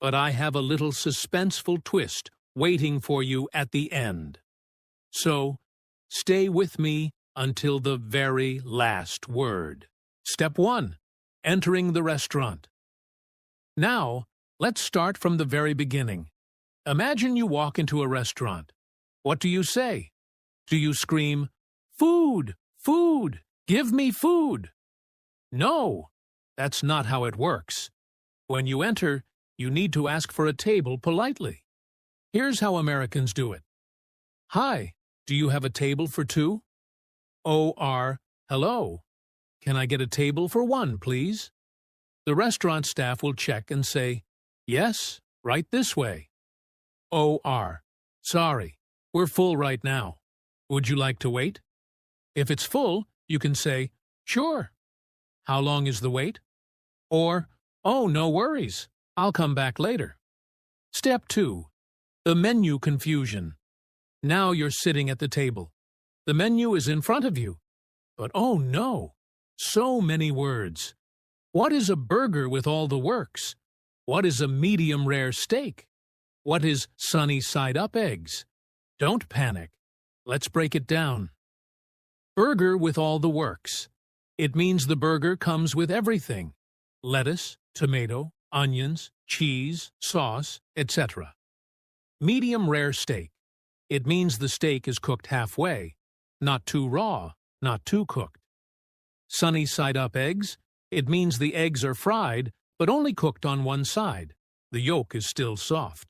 but I have a little suspenseful twist waiting for you at the end. So, stay with me until the very last word. Step 1. Entering the restaurant. Now, let's start from the very beginning. Imagine you walk into a restaurant. What do you say? Do you scream, "Food! Food! Give me food"? No, that's not how it works. When you enter, you need to ask for a table politely. Here's how Americans do it. Hi, do you have a table for two? O.R. Hello. Can I get a table for one, please? The restaurant staff will check and say, yes, right this way. O.R. Sorry, we're full right now. Would you like to wait? If it's full, you can say, sure. How long is the wait? Or, oh, no worries. I'll come back later. Step 2. The menu confusion. Now you're sitting at the table. The menu is in front of you. But oh no, so many words. What is a burger with all the works? What is a medium rare steak? What is sunny side up eggs? Don't panic. Let's break it down. Burger with all the works. It means the burger comes with everything. lettuce, tomato, onions, cheese, sauce, etc. Medium rare steak. It means the steak is cooked halfway, not too raw, not too cooked. Sunny side up eggs. It means the eggs are fried, but only cooked on one side. The yolk is still soft.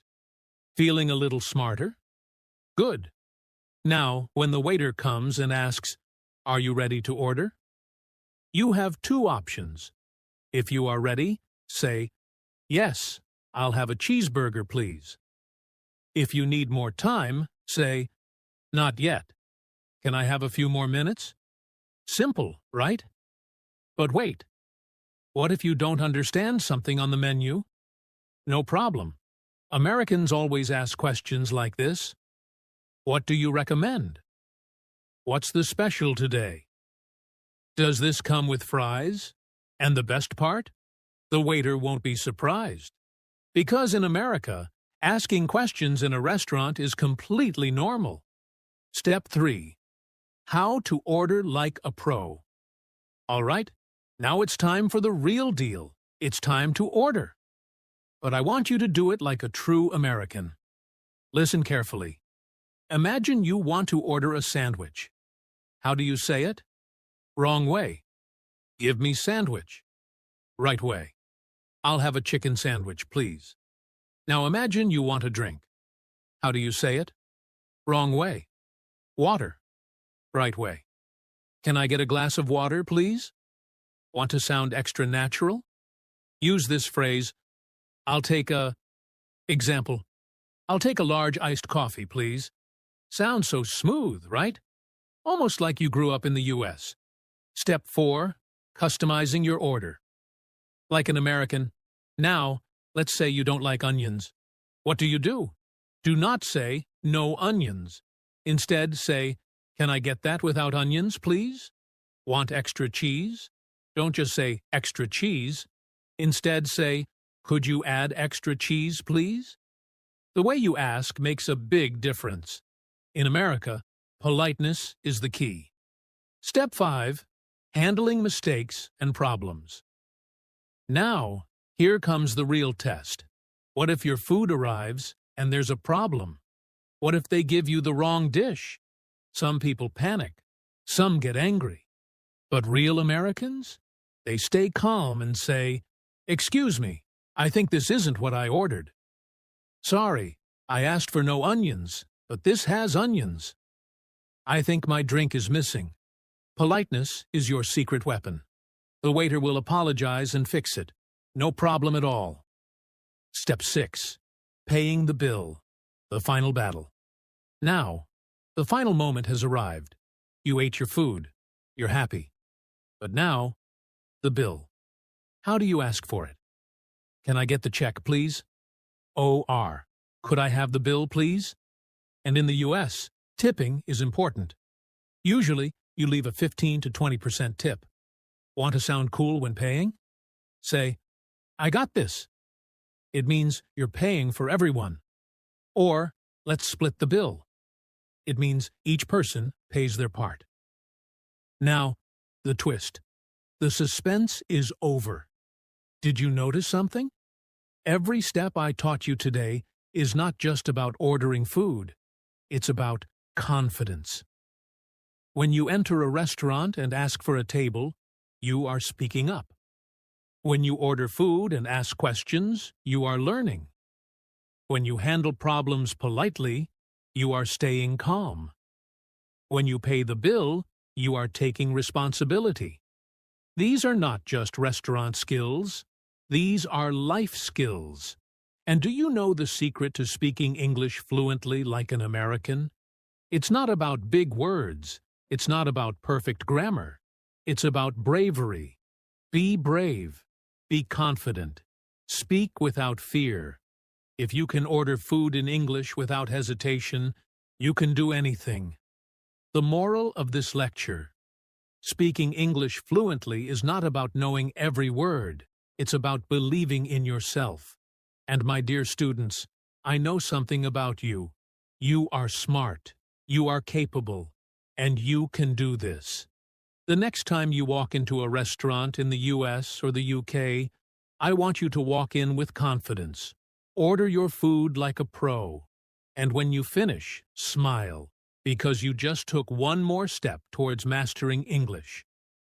Feeling a little smarter? Good. Now, when the waiter comes and asks, "Are you ready to order?" you have two options. If you are ready, say, "Yes, I'll have a cheeseburger, please." If you need more time, say, "Not yet. Can I have a few more minutes?" Simple, right? But wait. What if you don't understand something on the menu? No problem. Americans always ask questions like this. What do you recommend? What's the special today? Does this come with fries? And the best part? The waiter won't be surprised. Because in America, asking questions in a restaurant is completely normal. Step 3. How to order like a pro. All right, now it's time for the real deal. It's time to order. But I want you to do it like a true American. Listen carefully. Imagine you want to order a sandwich. How do you say it? Wrong way. Give me sandwich. Right way. I'll have a chicken sandwich, please. Now imagine you want a drink. How do you say it? Wrong way. Water. Right way. Can I get a glass of water, please? Want to sound extra natural? Use this phrase, Example, I'll take a large iced coffee, please. Sounds so smooth, right? Almost like you grew up in the U.S. Step 4. Customizing your order. Like an American. Now, let's say you don't like onions. What do? Do not say, "No onions." Instead, say, "Can I get that without onions, please?" Want extra cheese? Don't just say, "Extra cheese." Instead, say, "Could you add extra cheese, please?" The way you ask makes a big difference. In America, politeness is the key. Step 5. Handling mistakes and problems. Now, here comes the real test. What if your food arrives and there's a problem? What if they give you the wrong dish? Some people panic. Some get angry. But real Americans? They stay calm and say, "Excuse me, I think this isn't what I ordered." "Sorry, I asked for no onions, but this has onions." "I think my drink is missing." Politeness is your secret weapon. The waiter will apologize and fix it. No problem at all. Step 6. Paying the bill. The final battle. Now, the final moment has arrived. You ate your food. You're happy. But now, the bill. How do you ask for it? "Can I get the check, please?" OR. Could I have the bill, please? And in the U.S., tipping is important. Usually, you leave a 15 to 20% tip. Want to sound cool when paying? Say, "I got this." It means you're paying for everyone. Or, "Let's split the bill." It means each person pays their part. Now, the twist. The suspense is over. Did you notice something? Every step I taught you today is not just about ordering food. It's about confidence. When you enter a restaurant and ask for a table, you are speaking up. When you order food and ask questions, you are learning. When you handle problems politely, you are staying calm. When you pay the bill, you are taking responsibility. These are not just restaurant skills. These are life skills. And do you know the secret to speaking English fluently like an American? It's not about big words. It's not about perfect grammar. It's about bravery. Be brave. Be confident. Speak without fear. If you can order food in English without hesitation, you can do anything. The moral of this lecture: speaking English fluently is not about knowing every word. It's about believing in yourself. And my dear students, I know something about you. You are smart. You are capable. And you can do this. The next time you walk into a restaurant in the US or the UK, I want you to walk in with confidence. Order your food like a pro. And when you finish, smile, because you just took one more step towards mastering English.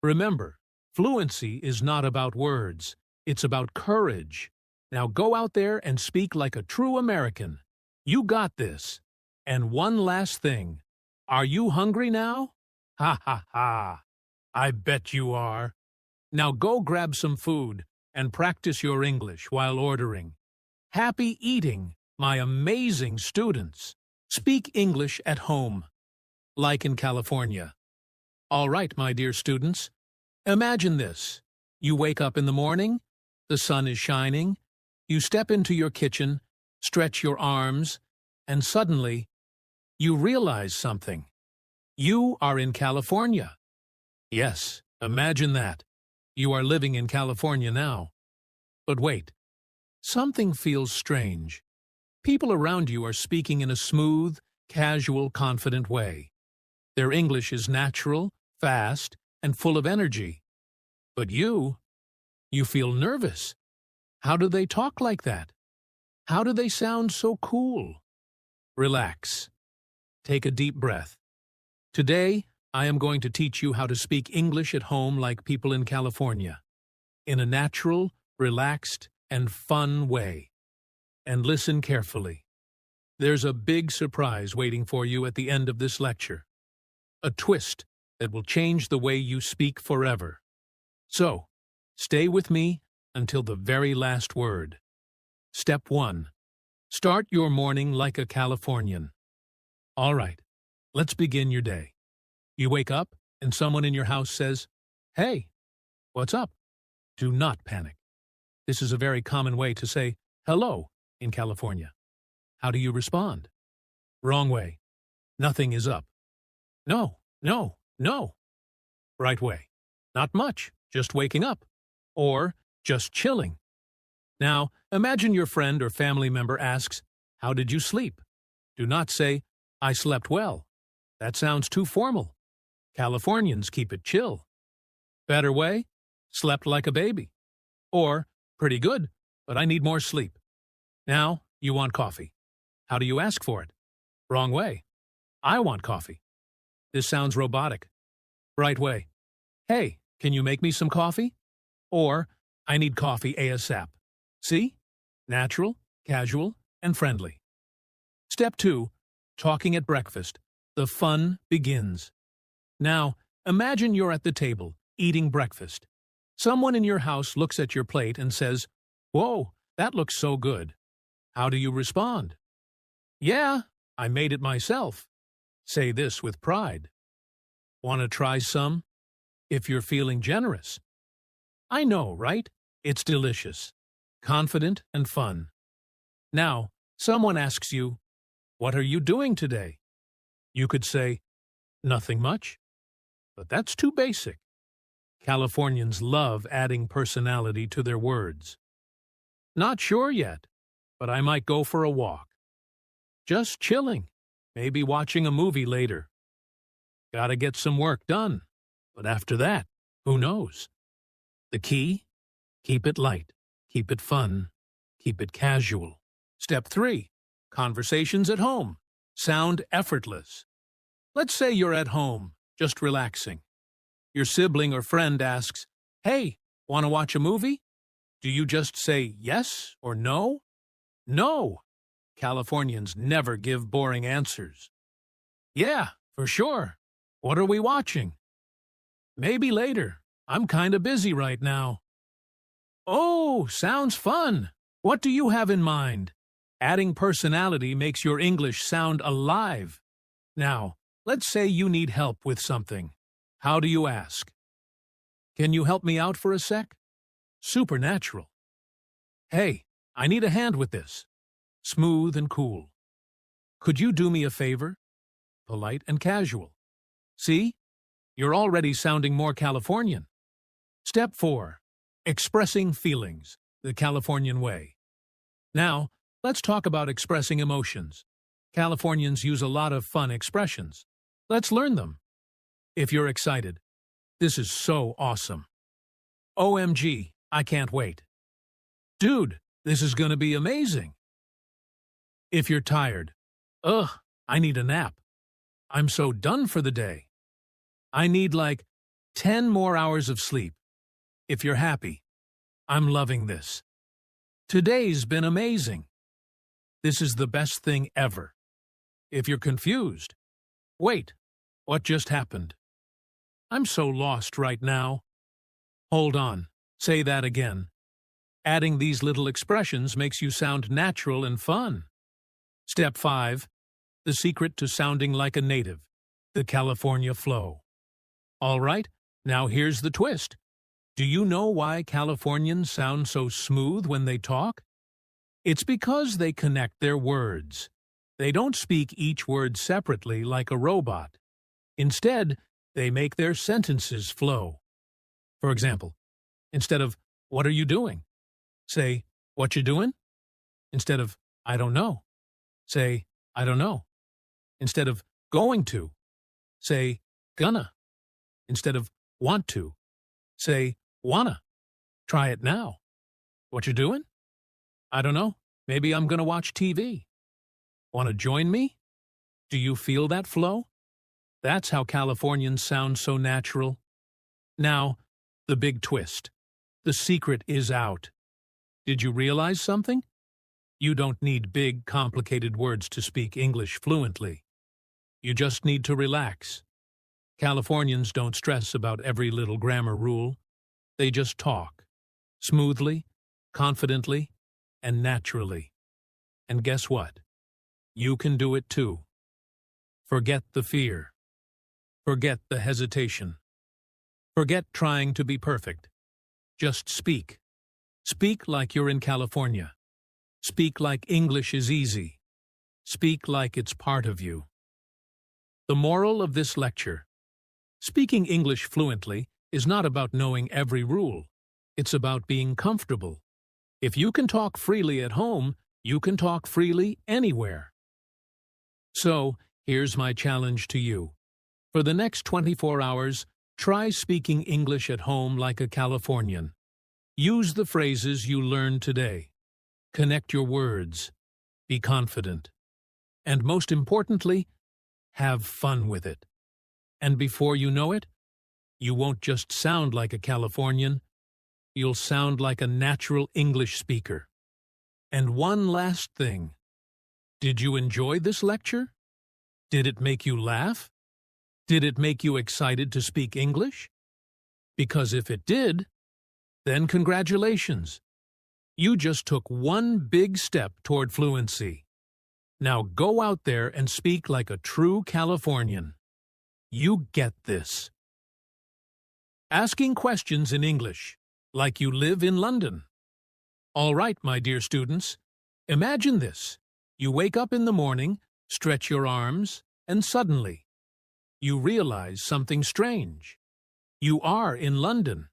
Remember, fluency is not about words. It's about courage. Now go out there and speak like a true American. You got this. And one last thing. Are you hungry now? Ha ha ha. I bet you are. Now go grab some food and practice your English while ordering. Happy eating, my amazing students. Speak English at home, like in California. All right, my dear students. Imagine this. You wake up in the morning, the sun is shining, you step into your kitchen, stretch your arms, and suddenly, you realize something. You are in California. Yes, imagine that. You are living in California now. But wait, something feels strange. People around you are speaking in a smooth, casual, confident way. Their English is natural, fast, and full of energy. But you feel nervous. How do they talk like that? How do they sound so cool? Relax. Take a deep breath. Today, I am going to teach you how to speak English at home like people in California, in a natural, relaxed, and fun way. And listen carefully. There's a big surprise waiting for you at the end of this lecture. A twist that will change the way you speak forever. So, stay with me until the very last word. Step 1. Start your morning like a Californian. All right, let's begin your day. You wake up and someone in your house says, "Hey, what's up?" Do not panic. This is a very common way to say hello in California. How do you respond? Wrong way. Nothing is up. No, no, no. Right way. Not much, just waking up. Or just chilling. Now, imagine your friend or family member asks, "How did you sleep?" Do not say, "I slept well." That sounds too formal. Californians keep it chill. Better way, "Slept like a baby." Or, "Pretty good, but I need more sleep." Now, you want coffee. How do you ask for it? Wrong way. "I want coffee." This sounds robotic. Right way. "Hey, can you make me some coffee?" Or, "I need coffee ASAP." See? Natural, casual, and friendly. Step 2. Talking at breakfast. The fun begins. Now, imagine you're at the table, eating breakfast. Someone in your house looks at your plate and says, "Whoa, that looks so good." How do you respond? "Yeah, I made it myself." Say this with pride. Want to try some? If you're feeling generous. I know, right? It's delicious, confident, and fun. Now, someone asks you, "What are you doing today?" You could say, "Nothing much." But that's too basic. Californians love adding personality to their words. "Not sure yet, but I might go for a walk." Just chilling, maybe watching a movie later. Gotta get some work done, but after that, who knows? The key? Keep it light, keep it fun, keep it casual. Step 3. Conversations at home. Sound effortless. Let's say you're at home, just relaxing. Your sibling or friend asks, "Hey, want to watch a movie?" Do you just say yes or no? No! Californians never give boring answers. "Yeah, for sure. What are we watching?" "Maybe later. I'm kinda busy right now." "Oh, sounds fun. What do you have in mind?" Adding personality makes your English sound alive. Now, let's say you need help with something. How do you ask? "Can you help me out for a sec?" Supernatural. "Hey, I need a hand with this." Smooth and cool. "Could you do me a favor?" Polite and casual. See? You're already sounding more Californian. Step 4. Expressing feelings, the Californian way. Now, let's talk about expressing emotions. Californians use a lot of fun expressions. Let's learn them. If you're excited, this is so awesome. OMG, I can't wait. Dude, this is going to be amazing. If you're tired, ugh, I need a nap. I'm so done for the day. I need like 10 more hours of sleep. If you're happy, I'm loving this. Today's been amazing. This is the best thing ever. If you're confused, wait, what just happened? I'm so lost right now. Hold on, say that again. Adding these little expressions makes you sound natural and fun. Step 5. The secret to sounding like a native. The California flow. All right, now here's the twist. Do you know why Californians sound so smooth when they talk? It's because they connect their words. They don't speak each word separately like a robot. Instead, they make their sentences flow. For example, instead of, "What are you doing?" say, "What you doing?" Instead of, "I don't know," say, "I don't know." Instead of "going to," say, "gonna." Instead of "want to," say, "wanna." Try it now. What you doing? I don't know. Maybe I'm gonna watch TV. Want to join me? Do you feel that flow? That's how Californians sound so natural. Now, the big twist. The secret is out. Did you realize something? You don't need big, complicated words to speak English fluently. You just need to relax. Californians don't stress about every little grammar rule. They just talk, smoothly, confidently, and naturally. And guess what? You can do it too. Forget the fear. Forget the hesitation. Forget trying to be perfect. Just speak. Speak like you're in California. Speak like English is easy. Speak like it's part of you. The moral of this lecture: speaking English fluently is not about knowing every rule. It's about being comfortable. If you can talk freely at home, you can talk freely anywhere. So, here's my challenge to you. For the next 24 hours, try speaking English at home like a Californian. Use the phrases you learned today. Connect your words. Be confident. And most importantly, have fun with it. And before you know it, you won't just sound like a Californian, you'll sound like a natural English speaker. And one last thing. Did you enjoy this lecture? Did it make you laugh? Did it make you excited to speak English? Because if it did, then congratulations. You just took one big step toward fluency. Now go out there and speak like a true Californian. You get this. Asking questions in English, like you live in London. All right, my dear students, imagine this. You wake up in the morning, stretch your arms, and suddenly, you realize something strange. You are in London.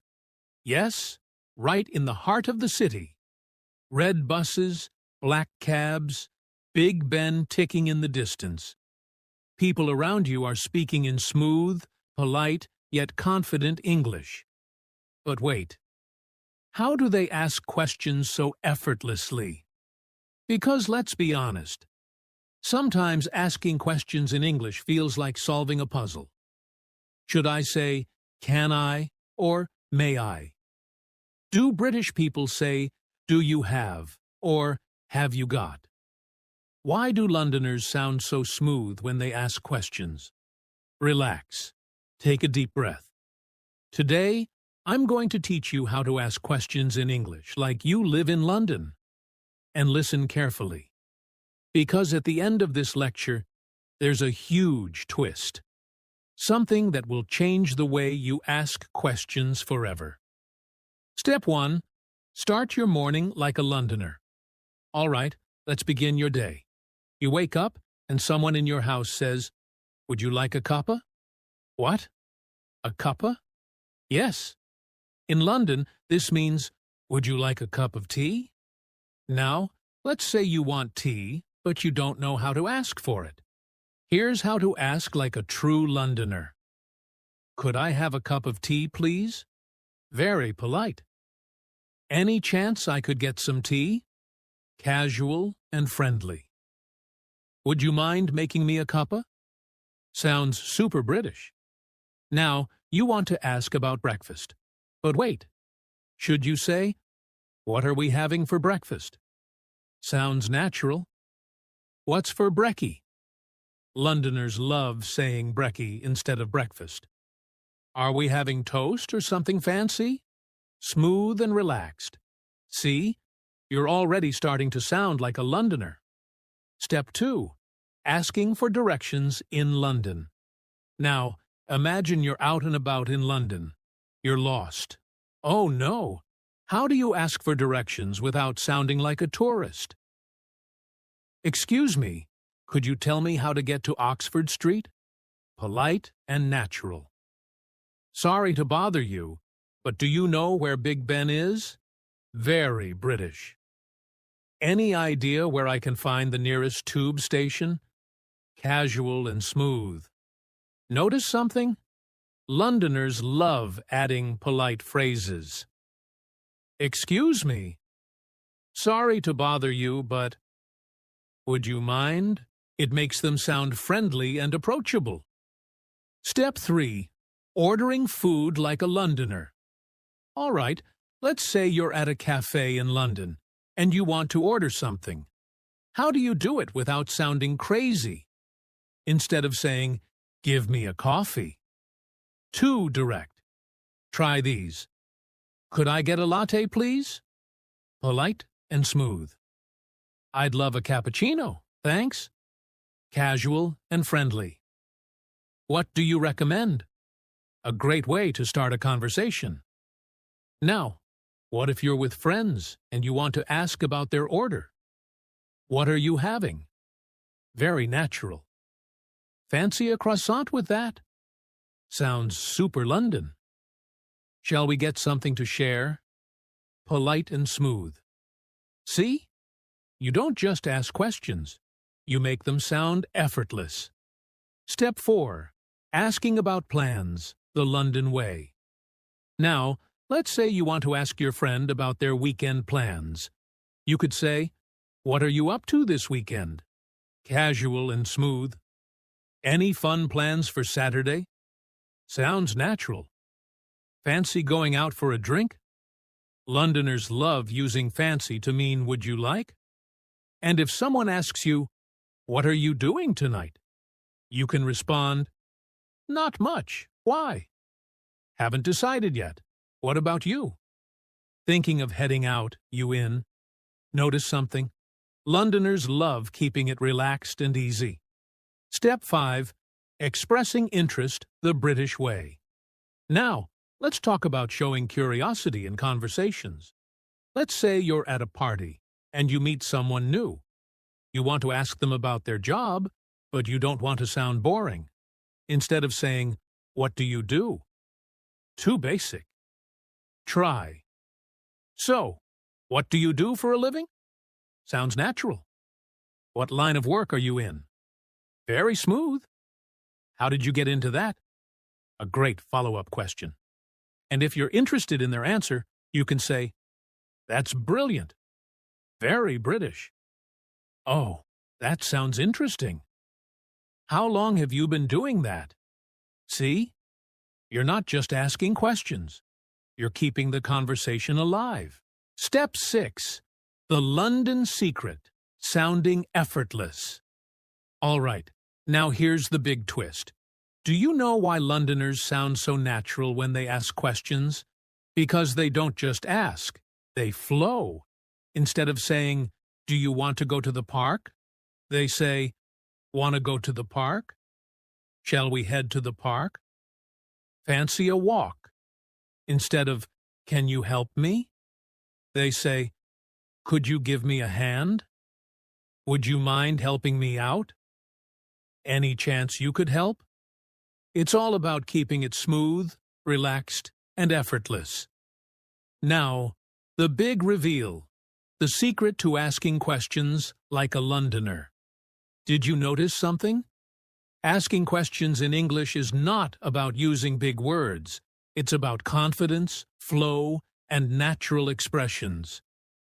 Yes, right in the heart of the city. Red buses, black cabs, Big Ben ticking in the distance. People around you are speaking in smooth, polite, yet confident English. But wait, how do they ask questions so effortlessly? Because let's be honest, sometimes asking questions in English feels like solving a puzzle. Should I say, "Can I?" or "May I?" Do British people say, "Do you have?" or "Have you got?" Why do Londoners sound so smooth when they ask questions? Relax. Take a deep breath. Today, I'm going to teach you how to ask questions in English like you live in London. And listen carefully. Because at the end of this lecture, there's a huge twist. Something that will change the way you ask questions forever. Step 1. Start your morning like a Londoner. All right, let's begin your day. You wake up and someone in your house says, "Would you like a cuppa?" What? A cuppa? Yes. In London, this means, "Would you like a cup of tea?" Now, let's say you want tea, but you don't know how to ask for it. Here's how to ask like a true Londoner. "Could I have a cup of tea, please?" Very polite. Any chance I could get some tea? Casual and friendly. Would you mind making me a cuppa? Sounds super British. Now, you want to ask about breakfast. But wait, should you say, what are we having for breakfast? Sounds natural. What's for brekkie? Londoners love saying brekkie instead of breakfast. Are we having toast or something fancy? Smooth and relaxed. See, you're already starting to sound like a Londoner. Step 2. Asking for directions in London. Now, imagine you're out and about in London. You're lost. Oh no! How do you ask for directions without sounding like a tourist? Excuse me, could you tell me how to get to Oxford Street? Polite and natural. Sorry to bother you, but do you know where Big Ben is? Very British. Any idea where I can find the nearest tube station? Casual and smooth. Notice something? Londoners love adding polite phrases. Excuse me. Sorry to bother you, but would you mind? It makes them sound friendly and approachable. Step 3. Ordering food like a Londoner. All right, let's say you're at a cafe in London and you want to order something. How do you do it without sounding crazy? Instead of saying, give me a coffee. Too direct. Try these. Could I get a latte, please? Polite and smooth. I'd love a cappuccino, thanks. Casual and friendly. What do you recommend? A great way to start a conversation. Now, what if you're with friends and you want to ask about their order? What are you having? Very natural. Fancy a croissant with that? Sounds super London. Shall we get something to share? Polite and smooth. See? You don't just ask questions. You make them sound effortless. Step 4. Asking about plans, the London way. Now, let's say you want to ask your friend about their weekend plans. You could say, what are you up to this weekend? Casual and smooth. Any fun plans for Saturday? Sounds natural. Fancy going out for a drink? Londoners love using fancy to mean would you like? And if someone asks you, what are you doing tonight? You can respond, not much. Why? Haven't decided yet. What about you? Thinking of heading out, you in? Notice something? Londoners love keeping it relaxed and easy. Step 5. Expressing interest the British way. Now, let's talk about showing curiosity in conversations. Let's say you're at a party and you meet someone new. You want to ask them about their job, but you don't want to sound boring. Instead of saying, what do you do? Too basic. Try. So, what do you do for a living? Sounds natural. What line of work are you in? Very smooth. How did you get into that? A great follow-up question. And if you're interested in their answer, you can say, that's brilliant. Very British. Oh, that sounds interesting. How long have you been doing that? See? You're not just asking questions. You're keeping the conversation alive. Step 6. The London secret. Sounding effortless. All right, now here's the big twist. Do you know why Londoners sound so natural when they ask questions? Because they don't just ask, they flow. Instead of saying, do you want to go to the park? They say, want to go to the park? Shall we head to the park? Fancy a walk. Instead of, can you help me? They say, could you give me a hand? Would you mind helping me out? Any chance you could help? It's all about keeping it smooth, relaxed, and effortless. Now, the big reveal. The secret to asking questions like a Londoner. Did you notice something? Asking questions in English is not about using big words. It's about confidence, flow, and natural expressions.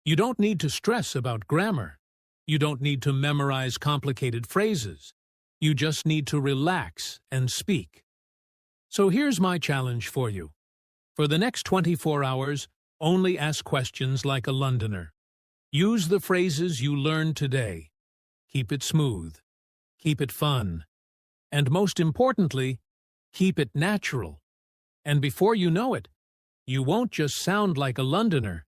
You don't need to stress about grammar. You don't need to memorize complicated phrases. You just need to relax and speak. So here's my challenge for you. For the next 24 hours, only ask questions like a Londoner. Use the phrases you learned today. Keep it smooth. Keep it fun. And most importantly, keep it natural. And before you know it, you won't just sound like a Londoner.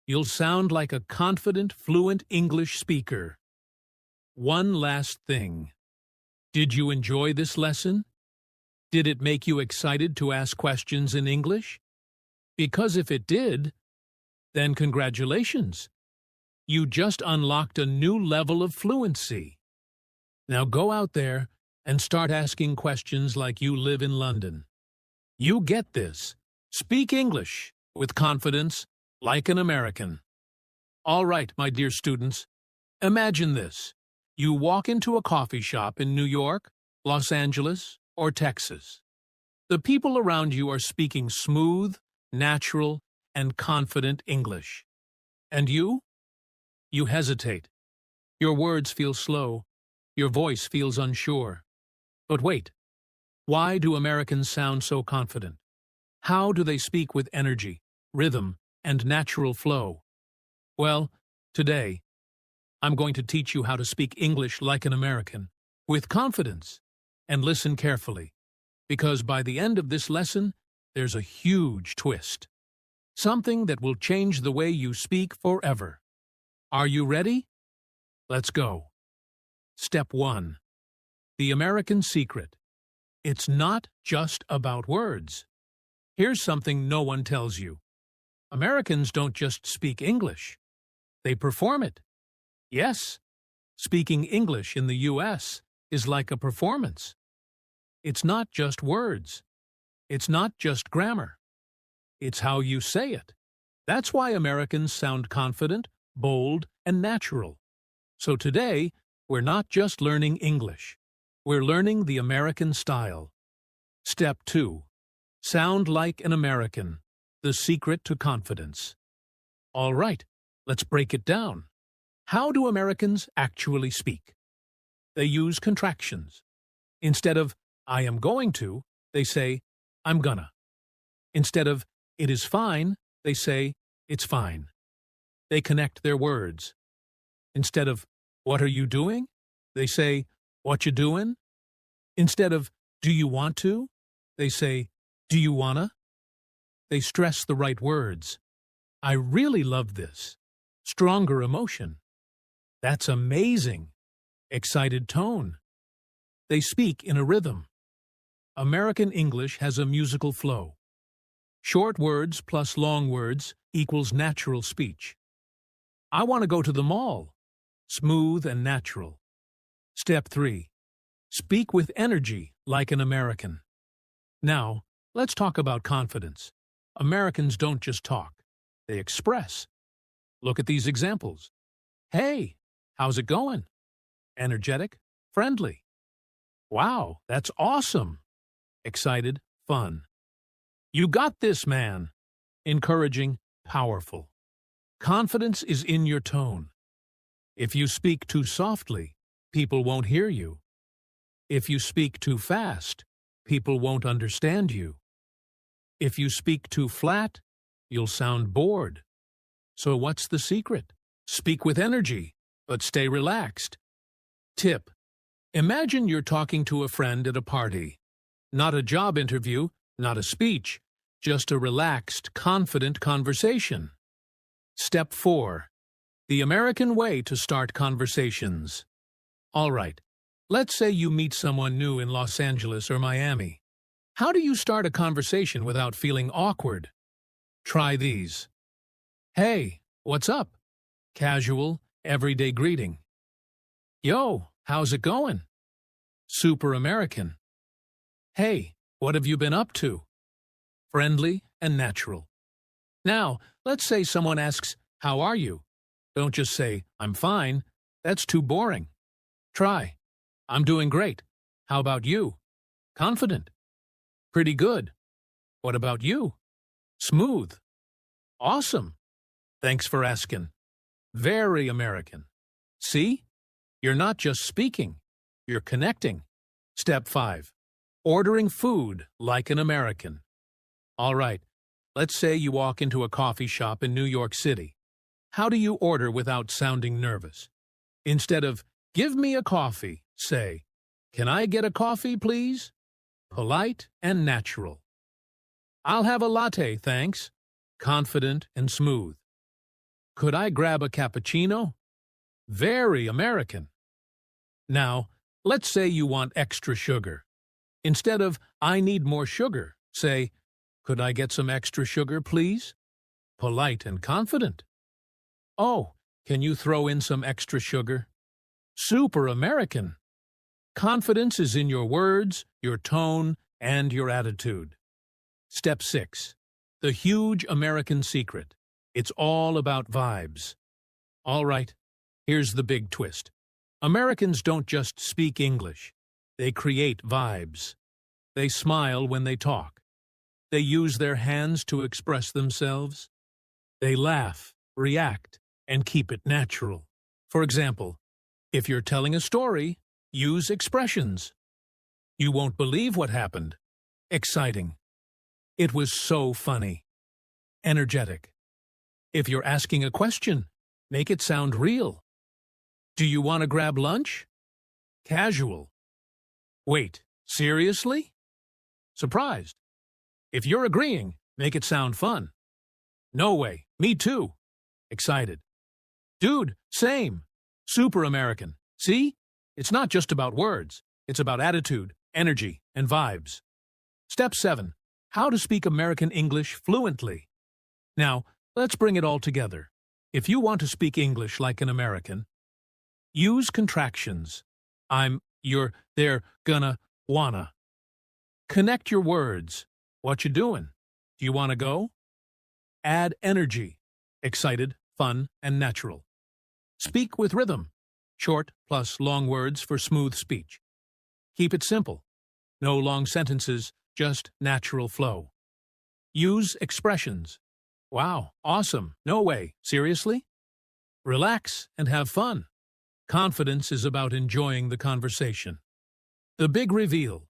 You'll sound like a confident, fluent English speaker. One last thing. Did you enjoy this lesson? Did it make you excited to ask questions in English? Because if it did, then congratulations. You just unlocked a new level of fluency. Now go out there and start asking questions like you live in London. You get this. Speak English with confidence like an American. All right, my dear students, imagine this. You walk into a coffee shop in New York, Los Angeles, or Texas. The people around you are speaking smooth, natural, and confident English. And you? You hesitate. Your words feel slow. Your voice feels unsure. But wait, why do Americans sound so confident? How do they speak with energy, rhythm, and natural flow? Well, today, I'm going to teach you how to speak English like an American, with confidence. And listen carefully, because by the end of this lesson, there's a huge twist. Something that will change the way you speak forever. Are you ready? Let's go. Step 1. The American secret. It's not just about words. Here's something no one tells you. Americans don't just speak English. They perform it. Yes, speaking English in the U.S. is like a performance. It's not just words. It's not just grammar. It's how you say it. That's why Americans sound confident, bold, and natural. So today, we're not just learning English. We're learning the American style. Step 2. Sound like an American. The secret to confidence. All right, let's break it down. How do Americans actually speak? They use contractions. Instead of, I am going to, they say, I'm gonna. Instead of, it is fine, they say, it's fine. They connect their words. Instead of, what are you doing? They say, what you doing? Instead of, do you want to? They say, do you wanna? They stress the right words. I really love this. Stronger emotion. That's amazing. Excited tone. They speak in a rhythm. American English has a musical flow. Short words plus long words equals natural speech. I want to go to the mall. Smooth and natural. Step 3. Speak with energy like an American. Now, let's talk about confidence. Americans don't just talk. They express. Look at these examples. Hey, how's it going? Energetic, friendly. Wow, that's awesome. Excited, fun. You got this, man. Encouraging, powerful. Confidence is in your tone. If you speak too softly, people won't hear you. If you speak too fast, people won't understand you. If you speak too flat, you'll sound bored. So what's the secret? Speak with energy, but stay relaxed. Tip. Imagine you're talking to a friend at a party. Not a job interview, not a speech, just a relaxed, confident conversation. Step 4. The American way to start conversations. All right, let's say you meet someone new in Los Angeles or Miami. How do you start a conversation without feeling awkward? Try these. Hey, what's up? Casual, everyday greeting. Yo, how's it going? Super American. Hey, what have you been up to? Friendly and natural. Now, let's say someone asks, how are you? Don't just say, I'm fine. That's too boring. Try, I'm doing great. How about you? Confident. Pretty good. What about you? Smooth. Awesome. Thanks for asking. Very American. See? You're not just speaking, you're connecting. Step 5. Ordering food like an American. All right, let's say you walk into a coffee shop in New York City. How do you order without sounding nervous? Instead of, "Give me a coffee," say, "Can I get a coffee, please?" Polite and natural. "I'll have a latte, thanks." Confident and smooth. "Could I grab a cappuccino?" Very American. Now, let's say you want extra sugar. Instead of, "I need more sugar," say, "Could I get some extra sugar, please?" Polite and confident. "Oh, can you throw in some extra sugar?" Super American. Confidence is in your words, your tone, and your attitude. Step 6. The huge American secret. It's all about vibes. All right, here's the big twist. Americans don't just speak English. They create vibes. They smile when they talk. They use their hands to express themselves. They laugh, react, and keep it natural. For example, if you're telling a story, use expressions. "You won't believe what happened." Exciting. "It was so funny." Energetic. If you're asking a question, make it sound real. "Do you want to grab lunch?" Casual. "Wait, seriously?" Surprised. If you're agreeing, make it sound fun. "No way, me too." Excited. "Dude, same." Super American. See? It's not just about words. It's about attitude, energy, and vibes. Step 7. How to speak American English fluently. Now, let's bring it all together. If you want to speak English like an American, use contractions. I'm, you're, they're, gonna, wanna. Connect your words. What you doing? Do you want to go? Add energy. Excited, fun, and natural. Speak with rhythm. Short plus long words for smooth speech. Keep it simple. No long sentences, just natural flow. Use expressions. "Wow, awesome, no way, seriously?" Relax and have fun. Confidence is about enjoying the conversation. The big reveal.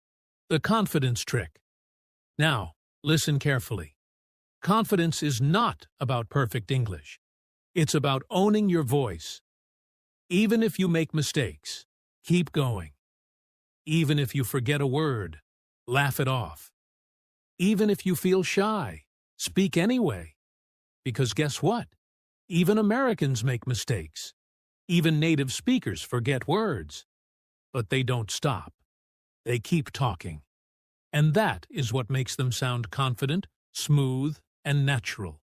The confidence trick. Now, listen carefully. Confidence is not about perfect English. It's about owning your voice. Even if you make mistakes, keep going. Even if you forget a word, laugh it off. Even if you feel shy, speak anyway. Because guess what? Even Americans make mistakes. Even native speakers forget words. But they don't stop. They keep talking. And that is what makes them sound confident, smooth, and natural.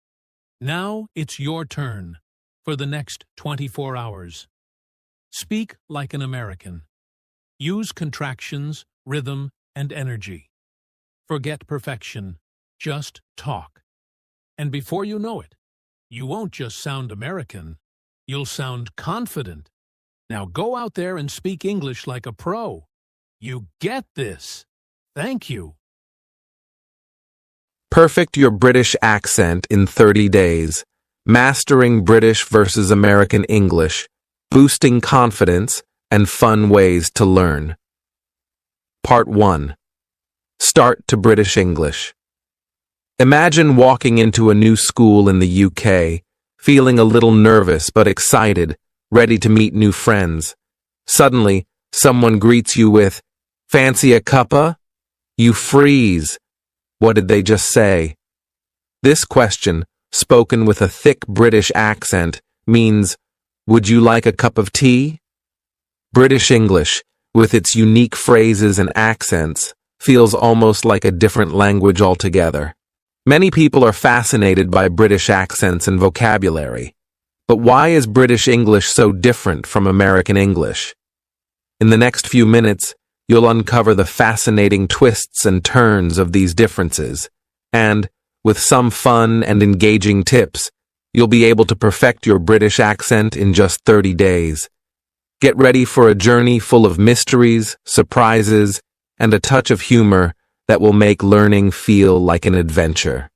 Now it's your turn for the next 24 hours. Speak like an American. Use contractions, rhythm, and energy. Forget perfection. Just talk. And before you know it, you won't just sound American, you'll sound confident. Now go out there and speak English like a pro. You get this. Thank you. Perfect your British accent in 30 days. Mastering British versus American English. Boosting confidence and fun ways to learn. Part 1. Start to British English. Imagine walking into a new school in the UK, feeling a little nervous but excited, ready to meet new friends. Suddenly, someone greets you with, "Fancy a cuppa?" You freeze. What did they just say? This question, spoken with a thick British accent, means, "Would you like a cup of tea?" British English, with its unique phrases and accents, feels almost like a different language altogether. Many people are fascinated by British accents and vocabulary. But why is British English so different from American English? In the next few minutes, you'll uncover the fascinating twists and turns of these differences, and, with some fun and engaging tips, you'll be able to perfect your British accent in just 30 days. Get ready for a journey full of mysteries, surprises, and a touch of humor that will make learning feel like an adventure.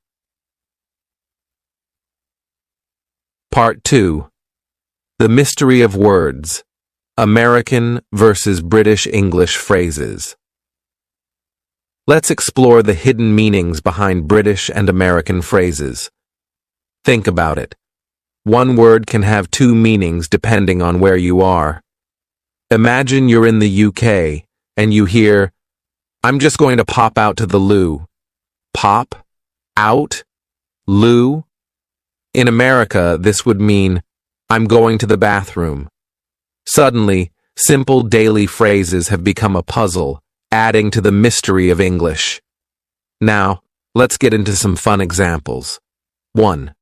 Part 2. The Mystery of Words. American versus British English phrases. Let's explore the hidden meanings behind British and American phrases. Think about it. One word can have two meanings depending on where you are. Imagine you're in the UK and you hear, "I'm just going to pop out to the loo." Pop? Out? Loo? In America, this would mean, "I'm going to the bathroom." Suddenly, simple daily phrases have become a puzzle, adding to the mystery of English. Now, let's get into some fun examples. 1.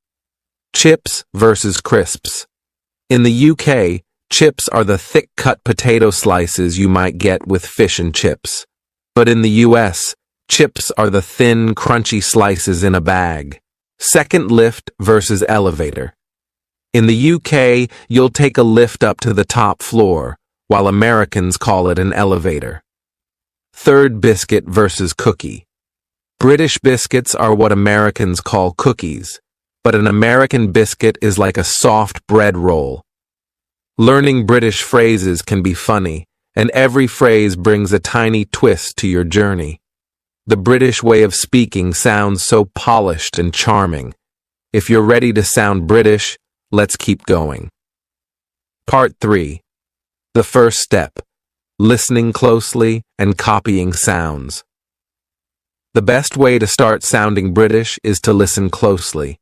Chips versus crisps. In the UK, chips are the thick-cut potato slices you might get with fish and chips. But in the US, chips are the thin, crunchy slices in a bag. Second, lift versus elevator. In the UK, you'll take a lift up to the top floor, while Americans call it an elevator. Third, biscuit versus cookie. British biscuits are what Americans call cookies, but an American biscuit is like a soft bread roll. Learning British phrases can be funny, and every phrase brings a tiny twist to your journey. The British way of speaking sounds so polished and charming. If you're ready to sound British, let's keep going. Part 3. The first step. Listening closely and copying sounds. The best way to start sounding British is to listen closely.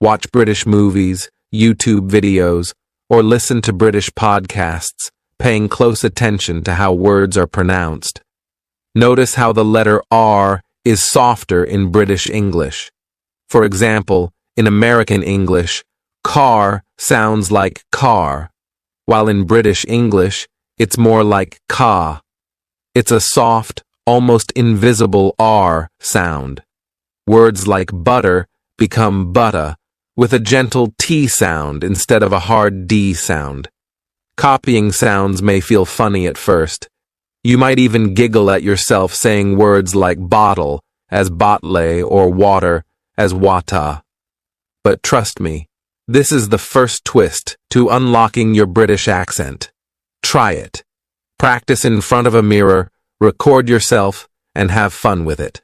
Watch British movies, YouTube videos, or listen to British podcasts, paying close attention to how words are pronounced. Notice how the letter R is softer in British English. For example, in American English, car sounds like car, while in British English, it's more like ka. It's a soft, almost invisible R sound. Words like butter become butta, with a gentle T sound instead of a hard D sound. Copying sounds may feel funny at first. You might even giggle at yourself saying words like bottle as botle or water as wata. But trust me, this is the first twist to unlocking your British accent. Try it. Practice in front of a mirror, record yourself, and have fun with it.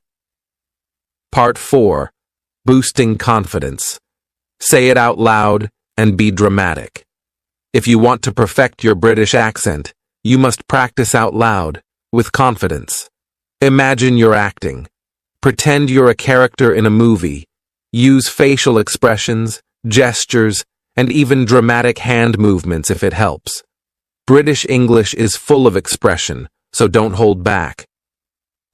Part 4. Boosting confidence. Say it out loud and be dramatic. If you want to perfect your British accent, you must practice out loud, with confidence. Imagine you're acting. Pretend you're a character in a movie. Use facial expressions, gestures, and even dramatic hand movements if it helps. British English is full of expression, so don't hold back.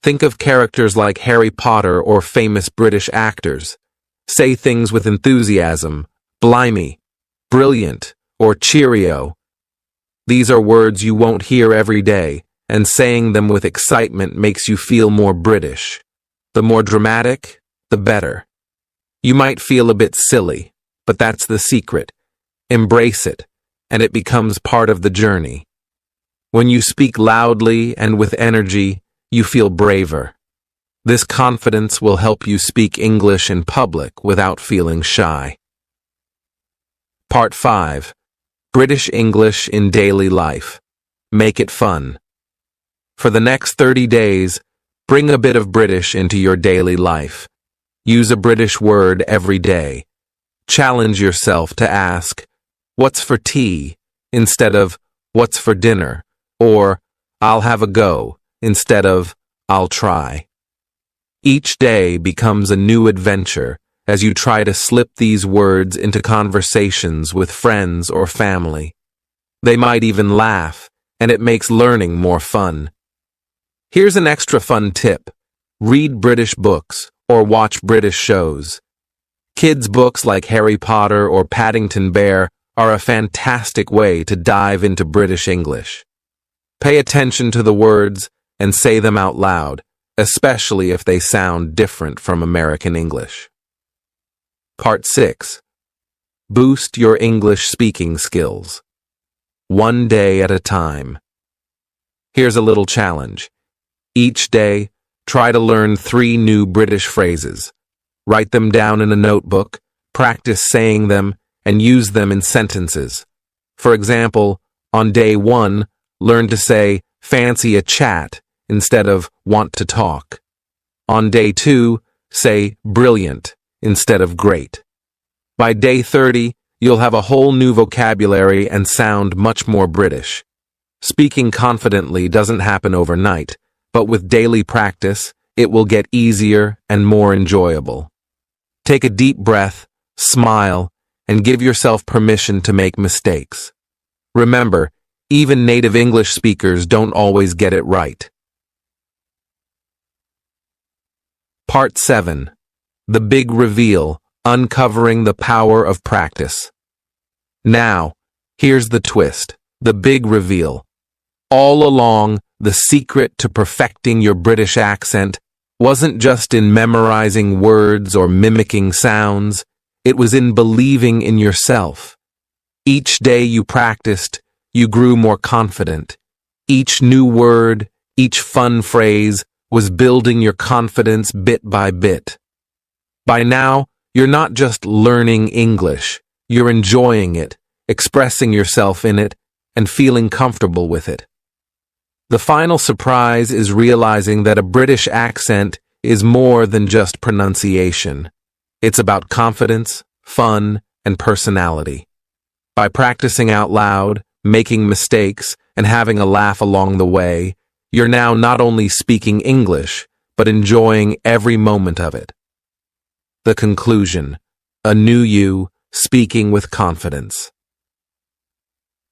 Think of characters like Harry Potter or famous British actors. Say things with enthusiasm, blimey, brilliant, or cheerio. These are words you won't hear every day, and saying them with excitement makes you feel more British. The more dramatic, the better. You might feel a bit silly, but that's the secret. Embrace it, and it becomes part of the journey. When you speak loudly and with energy, you feel braver. This confidence will help you speak English in public without feeling shy. Part 5. British English in daily life. Make it fun. For the next 30 days, bring a bit of British into your daily life. Use a British word every day. Challenge yourself to ask, "What's for tea?" instead of "What's for dinner?" or "I'll have a go" instead of "I'll try." Each day becomes a new adventure as you try to slip these words into conversations with friends or family. They might even laugh, and it makes learning more fun. Here's an extra fun tip. Read British books or watch British shows. Kids' books like Harry Potter or Paddington Bear are a fantastic way to dive into British English. Pay attention to the words and say them out loud, especially if they sound different from American English. Part 6. Boost your English speaking skills. One day at a time. Here's a little challenge. Each day, try to learn 3 new British phrases. Write them down in a notebook, practice saying them, and use them in sentences. For example, on day 1, learn to say, fancy a chat instead of want to talk. On day 2, say brilliant instead of great. By day 30, you'll have a whole new vocabulary and sound much more British. Speaking confidently doesn't happen overnight, but with daily practice, it will get easier and more enjoyable. Take a deep breath, smile, and give yourself permission to make mistakes. Remember, even native English speakers don't always get it right. Part 7. The Big Reveal, Uncovering the Power of Practice. Now, here's the twist, the big reveal. All along, the secret to perfecting your British accent wasn't just in memorizing words or mimicking sounds, it was in believing in yourself. Each day you practiced, you grew more confident. Each new word, each fun phrase was building your confidence bit by bit. By now, you're not just learning English, you're enjoying it, expressing yourself in it, and feeling comfortable with it. The final surprise is realizing that a British accent is more than just pronunciation. It's about confidence, fun, and personality. By practicing out loud, making mistakes, and having a laugh along the way, you're now not only speaking English, but enjoying every moment of it. The conclusion: a new you, speaking with confidence.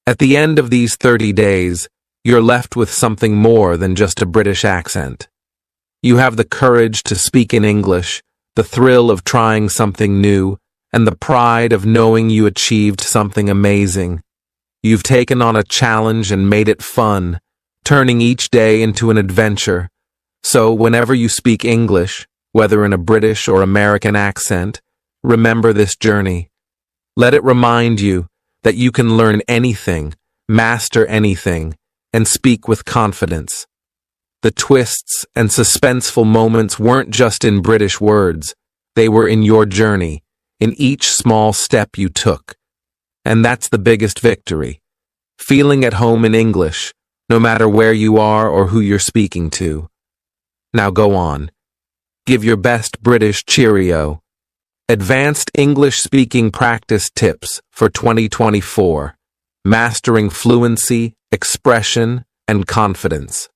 At the end of these 30 days, you're left with something more than just a British accent. You have the courage to speak in English, the thrill of trying something new, and the pride of knowing you achieved something amazing. You've taken on a challenge and made it fun, turning each day into an adventure. So whenever you speak English, whether in a British or American accent, remember this journey. Let it remind you that you can learn anything, master anything, and speak with confidence. The twists and suspenseful moments weren't just in British words, they were in your journey, in each small step you took. And that's the biggest victory. Feeling at home in English, no matter where you are or who you're speaking to. Now go on. Give your best British cheerio. Advanced English Speaking Practice Tips for 2024. Mastering fluency, expression, and confidence.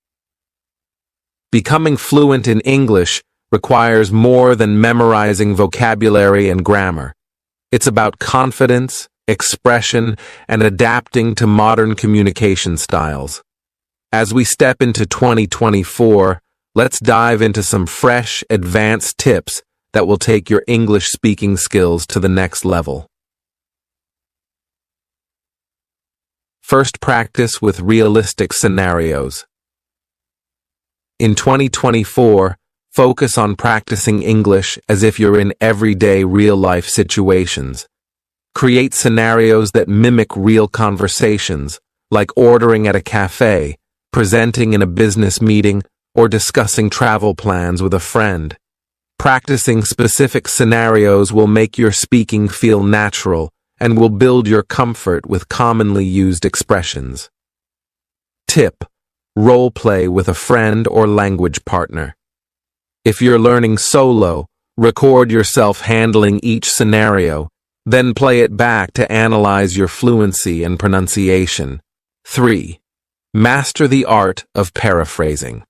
Becoming fluent in English requires more than memorizing vocabulary and grammar. It's about confidence, expression, and adapting to modern communication styles. As we step into 2024, let's dive into some fresh, advanced tips that will take your English speaking skills to the next level. First, practice with realistic scenarios. In 2024, focus on practicing English as if you're in everyday real-life situations. Create scenarios that mimic real conversations, like ordering at a cafe, presenting in a business meeting, or discussing travel plans with a friend. Practicing specific scenarios will make your speaking feel natural and will build your comfort with commonly used expressions. Tip: role play with a friend or language partner. If you're learning solo, record yourself handling each scenario, then play it back to analyze your fluency and pronunciation. 3. Master the art of paraphrasing.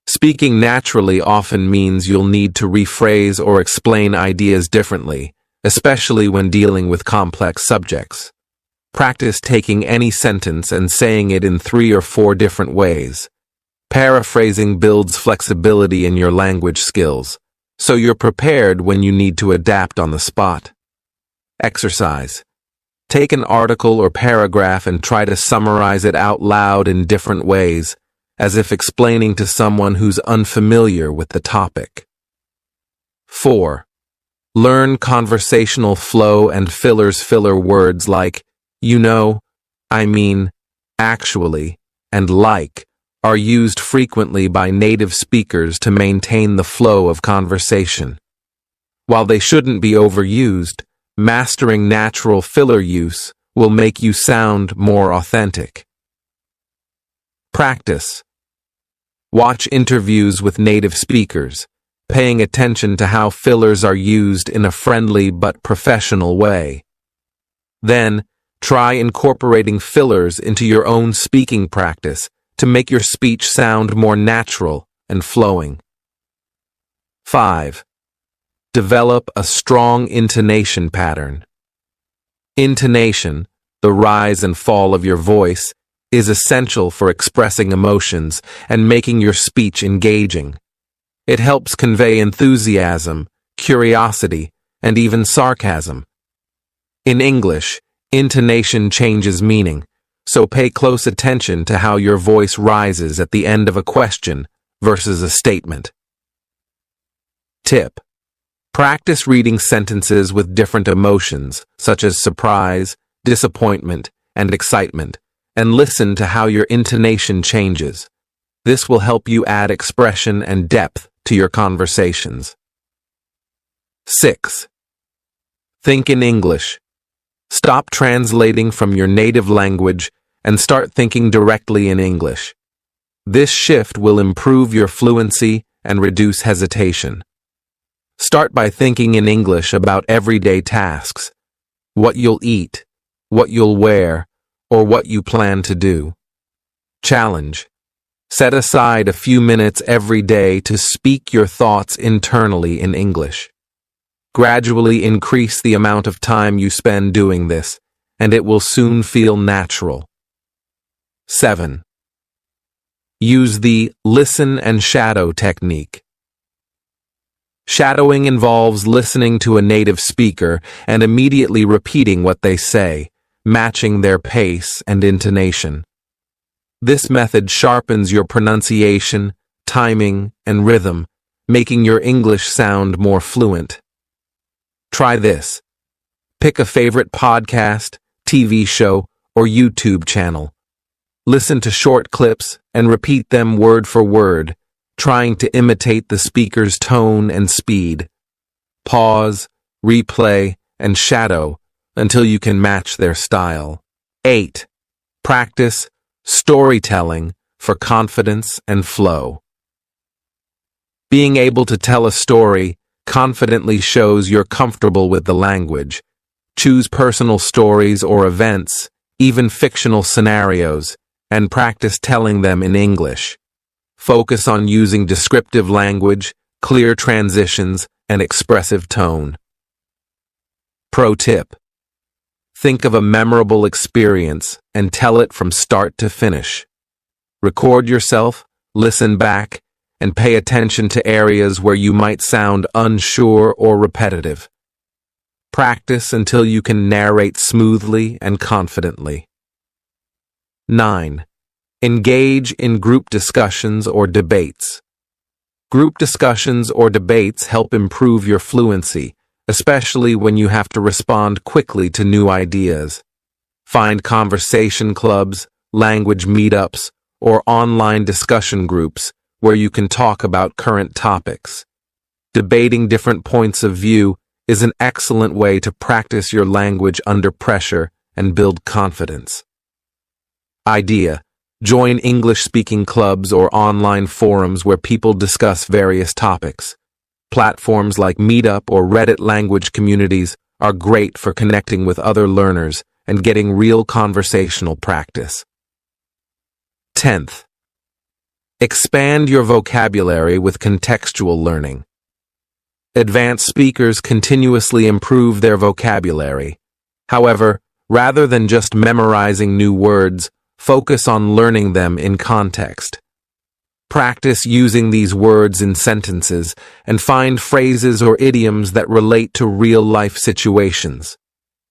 Speaking naturally often means you'll need to rephrase or explain ideas differently, especially when dealing with complex subjects. Practice taking any sentence and saying it in 3 or 4 different ways. Paraphrasing builds flexibility in your language skills, so you're prepared when you need to adapt on the spot. Exercise. Take an article or paragraph and try to summarize it out loud in different ways, as if explaining to someone who's unfamiliar with the topic. 4. Learn conversational flow and filler words like you know, I mean, actually, and like are used frequently by native speakers to maintain the flow of conversation. While they shouldn't be overused, Mastering natural filler use will make you sound more authentic. Practice. Watch interviews with native speakers, paying attention to how fillers are used in a friendly but professional way. Then, try incorporating fillers into your own speaking practice to make your speech sound more natural and flowing. 5. Develop a strong intonation pattern. Intonation, the rise and fall of your voice, is essential for expressing emotions and making your speech engaging. It helps convey enthusiasm, curiosity, and even sarcasm. In English, intonation changes meaning, so pay close attention to how your voice rises at the end of a question versus a statement. Tip: practice reading sentences with different emotions, such as surprise, disappointment, and excitement, and listen to how your intonation changes. This will help you add expression and depth to your conversations. 6. Think in English. Stop translating from your native language and start thinking directly in English. This shift will improve your fluency and reduce hesitation. Start by thinking in English about everyday tasks, what you'll eat, what you'll wear, or what you plan to do. Challenge: set aside a few minutes every day to speak your thoughts internally in English. Gradually increase the amount of time you spend doing this, and it will soon feel natural. 7. Use the listen and shadow technique. Shadowing involves listening to a native speaker and immediately repeating what they say, matching their pace and intonation. This method sharpens your pronunciation, timing, and rhythm, making your English sound more fluent. Try this. Pick a favorite podcast, TV show, or YouTube channel. Listen to short clips and repeat them word for word, trying to imitate the speaker's tone and speed. Pause, replay, and shadow until you can match their style. 8. Practice storytelling for confidence and flow. Being able to tell a story confidently shows you're comfortable with the language. Choose personal stories or events, even fictional scenarios, and practice telling them in English. Focus on using descriptive language, clear transitions, and expressive tone. Pro tip: think of a memorable experience and tell it from start to finish. Record yourself, listen back, and pay attention to areas where you might sound unsure or repetitive. Practice until you can narrate smoothly and confidently. 9. Engage in group discussions or debates. Group discussions or debates help improve your fluency, especially when you have to respond quickly to new ideas. Find conversation clubs, language meetups, or online discussion groups where you can talk about current topics. Debating different points of view is an excellent way to practice your language under pressure and build confidence. Idea: join English-speaking clubs or online forums where people discuss various topics. Platforms like Meetup or Reddit language communities are great for connecting with other learners and getting real conversational practice. 10th. Expand your vocabulary with contextual learning. Advanced speakers continuously improve their vocabulary. However, rather than just memorizing new words, focus on learning them in context. Practice using these words in sentences and find phrases or idioms that relate to real-life situations.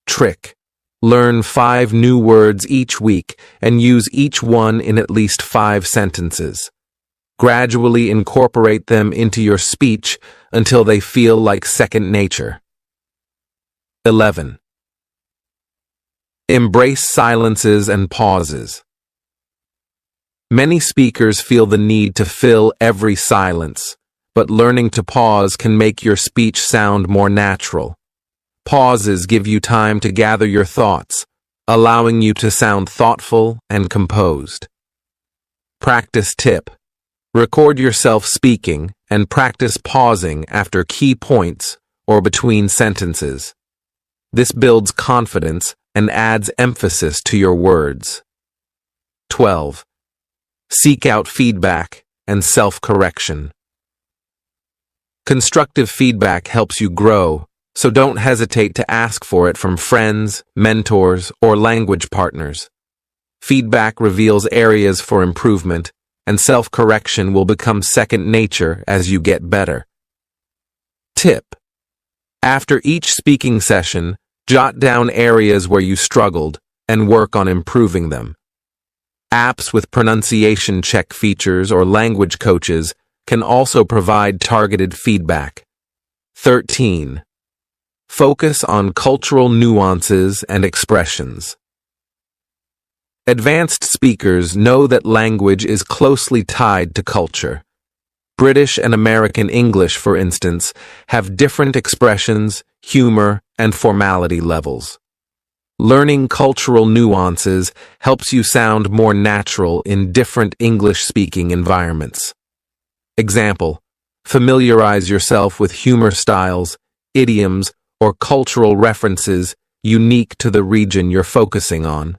Trick: learn 5 new words each week and use each one in at least 5 sentences. Gradually incorporate them into your speech until they feel like second nature. 11. Embrace silences and pauses. Many speakers feel the need to fill every silence, but learning to pause can make your speech sound more natural. Pauses give you time to gather your thoughts, allowing you to sound thoughtful and composed. Practice tip. Record yourself speaking and practice pausing after key points or between sentences. This builds confidence and adds emphasis to your words. 12. Seek out feedback and self-correction. Constructive feedback helps you grow, so don't hesitate to ask for it from friends, mentors, or language partners. Feedback reveals areas for improvement, and self-correction will become second nature as you get better. Tip. After each speaking session, jot down areas where you struggled and work on improving them. Apps with pronunciation check features or language coaches can also provide targeted feedback. 13. Focus on cultural nuances and expressions. Advanced speakers know that language is closely tied to culture. British and American English, for instance, have different expressions, humor, and formality levels. Learning cultural nuances helps you sound more natural in different English-speaking environments. Example: familiarize yourself with humor styles, idioms, or cultural references unique to the region you're focusing on.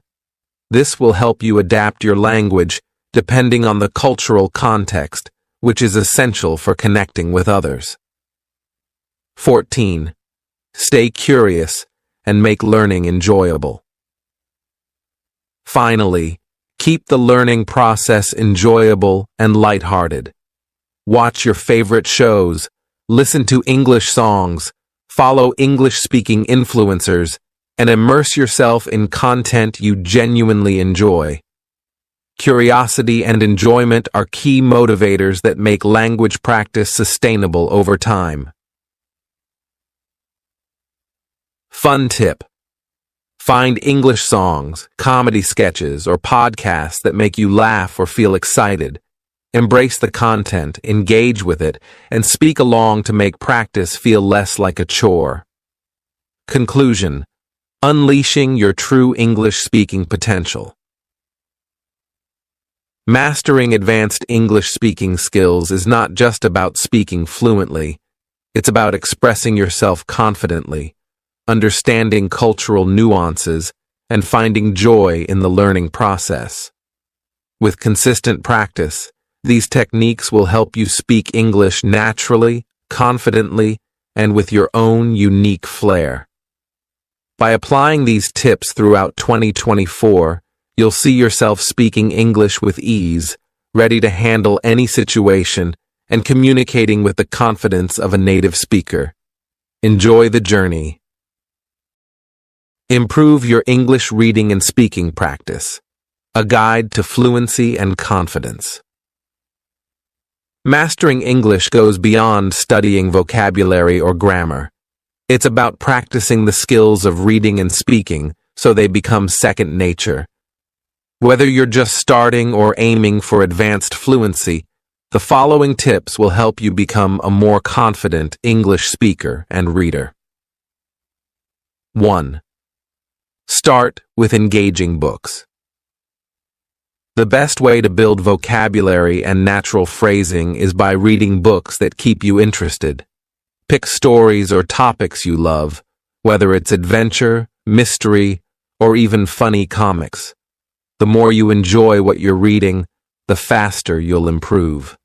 This will help you adapt your language depending on the cultural context, which is essential for connecting with others. 14. Stay curious and make learning enjoyable. Finally, keep the learning process enjoyable and lighthearted. Watch your favorite shows, listen to English songs, follow English-speaking influencers, and immerse yourself in content you genuinely enjoy. Curiosity and enjoyment are key motivators that make language practice sustainable over time. Fun tip. Find English songs, comedy sketches, or podcasts that make you laugh or feel excited. Embrace the content, engage with it, and speak along to make practice feel less like a chore. Conclusion. Unleashing your true English-speaking potential. Mastering advanced English-speaking skills is not just about speaking fluently. It's about expressing yourself confidently, understanding cultural nuances, and finding joy in the learning process. With consistent practice, these techniques will help you speak English naturally, confidently, and with your own unique flair. By applying these tips throughout 2024, you'll see yourself speaking English with ease, ready to handle any situation, and communicating with the confidence of a native speaker. Enjoy the journey. Improve your English reading and speaking practice. A guide to fluency and confidence. Mastering English goes beyond studying vocabulary or grammar. It's about practicing the skills of reading and speaking so they become second nature. Whether you're just starting or aiming for advanced fluency, the following tips will help you become a more confident English speaker and reader. 1. Start with engaging books. The best way to build vocabulary and natural phrasing is by reading books that keep you interested. Pick stories or topics you love, whether it's adventure, mystery, or even funny comics. The more you enjoy what you're reading, the faster you'll improve.